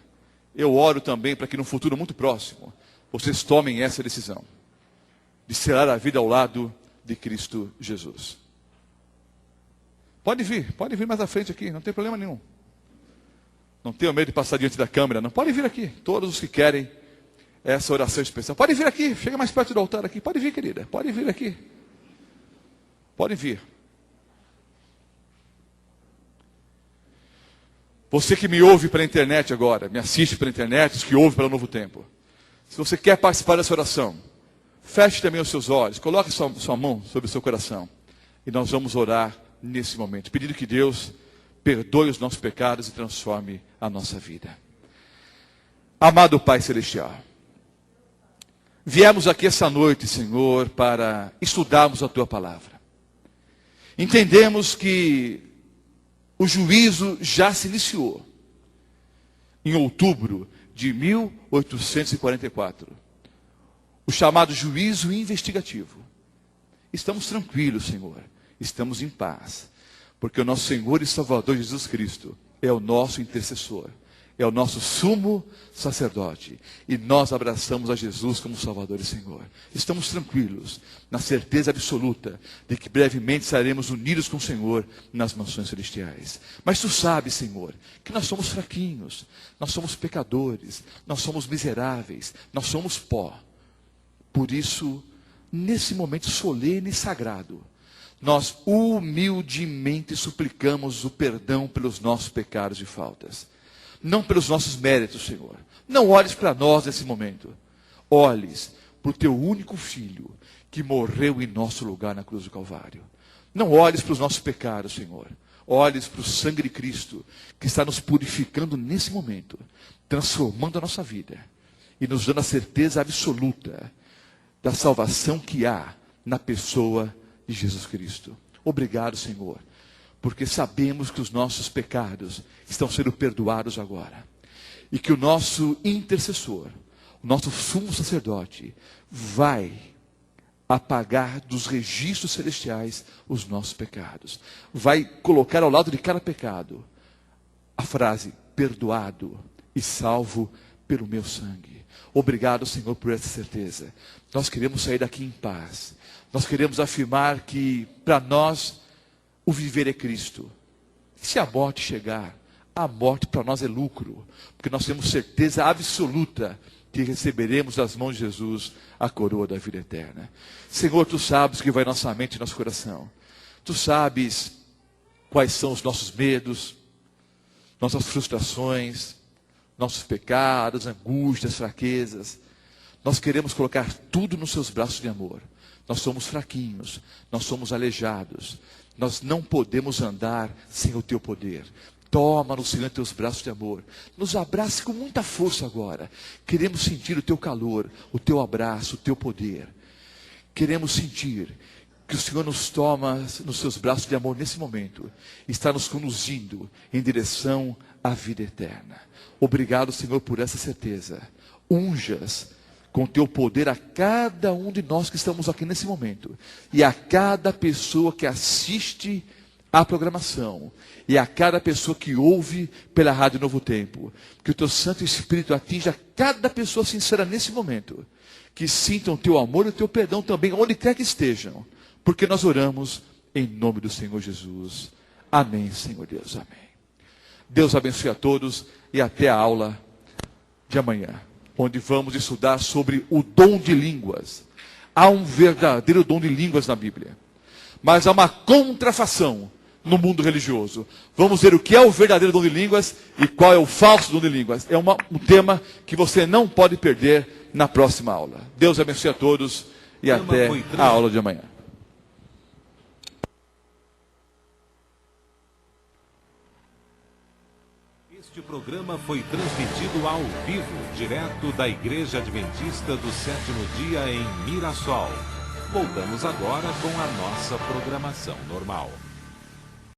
eu oro também para que no futuro muito próximo, vocês tomem essa decisão, de selar a vida ao lado de Cristo Jesus. Pode vir mais à frente aqui, não tem problema nenhum. Não tenha medo de passar diante da câmera, não. Pode vir aqui, todos os que querem essa oração especial. Pode vir aqui, chega mais perto do altar aqui. Pode vir, querida, pode vir aqui. Podem vir. Você que me ouve pela internet agora, me assiste pela internet, os que ouvem pelo Novo Tempo. Se você quer participar dessa oração, feche também os seus olhos, coloque sua mão sobre o seu coração. E nós vamos orar nesse momento, pedindo que Deus perdoe os nossos pecados e transforme a nossa vida. Amado Pai Celestial, viemos aqui essa noite, Senhor, para estudarmos a Tua Palavra. Entendemos que o juízo já se iniciou em outubro de 1844. O chamado juízo investigativo. Estamos tranquilos, Senhor. Estamos em paz. Porque o nosso Senhor e Salvador Jesus Cristo é o nosso intercessor. É o nosso sumo sacerdote. E nós abraçamos a Jesus como Salvador e Senhor. Estamos tranquilos, na certeza absoluta de que brevemente estaremos unidos com o Senhor nas mansões celestiais. Mas Tu sabes, Senhor, que nós somos fraquinhos, nós somos pecadores, nós somos miseráveis, nós somos pó. Por isso, nesse momento solene e sagrado, nós humildemente suplicamos o perdão pelos nossos pecados e faltas. Não pelos nossos méritos, Senhor. Não olhes para nós nesse momento. Olhes para o Teu único Filho, que morreu em nosso lugar na cruz do Calvário. Não olhes para os nossos pecados, Senhor. Olhes para o sangue de Cristo, que está nos purificando nesse momento, transformando a nossa vida e nos dando a certeza absoluta da salvação que há na pessoa de Jesus Cristo. Obrigado, Senhor, porque sabemos que os nossos pecados estão sendo perdoados agora. E que o nosso intercessor, o nosso sumo sacerdote, vai apagar dos registros celestiais os nossos pecados. Vai colocar ao lado de cada pecado a frase, perdoado e salvo pelo meu sangue. Obrigado, Senhor, por essa certeza. Nós queremos sair daqui em paz. Nós queremos afirmar que para nós o viver é Cristo. Se a morte chegar, a morte para nós é lucro, porque nós temos certeza absoluta que receberemos das mãos de Jesus a coroa da vida eterna. Senhor, Tu sabes o que vai em nossa mente e nosso coração. Tu sabes quais são os nossos medos, nossas frustrações, nossos pecados, angústias, fraquezas. Nós queremos colocar tudo nos Seus braços de amor. Nós somos fraquinhos, nós somos aleijados. Nós não podemos andar sem o Teu poder. Toma-nos, Senhor, em Teus braços de amor. Nos abrace com muita força agora. Queremos sentir o Teu calor, o Teu abraço, o Teu poder. Queremos sentir que o Senhor nos toma nos Seus braços de amor nesse momento. Está nos conduzindo em direção à vida eterna. Obrigado, Senhor, por essa certeza. Unjas com Teu poder a cada um de nós que estamos aqui nesse momento. E a cada pessoa que assiste à programação. E a cada pessoa que ouve pela Rádio Novo Tempo. Que o Teu Santo Espírito atinja cada pessoa sincera nesse momento. Que sintam o Teu amor e o Teu perdão também, onde quer que estejam. Porque nós oramos em nome do Senhor Jesus. Amém, Senhor Deus. Amém. Deus abençoe a todos e até a aula de amanhã, onde vamos estudar sobre o dom de línguas. Há um verdadeiro dom de línguas na Bíblia, mas há uma contrafação no mundo religioso. Vamos ver o que é o verdadeiro dom de línguas e qual é o falso dom de línguas. É um tema que você não pode perder na próxima aula. Deus abençoe a todos e até a aula de amanhã. Este programa foi transmitido ao vivo, direto da Igreja Adventista do Sétimo Dia em Mirassol. Voltamos agora com a nossa programação normal.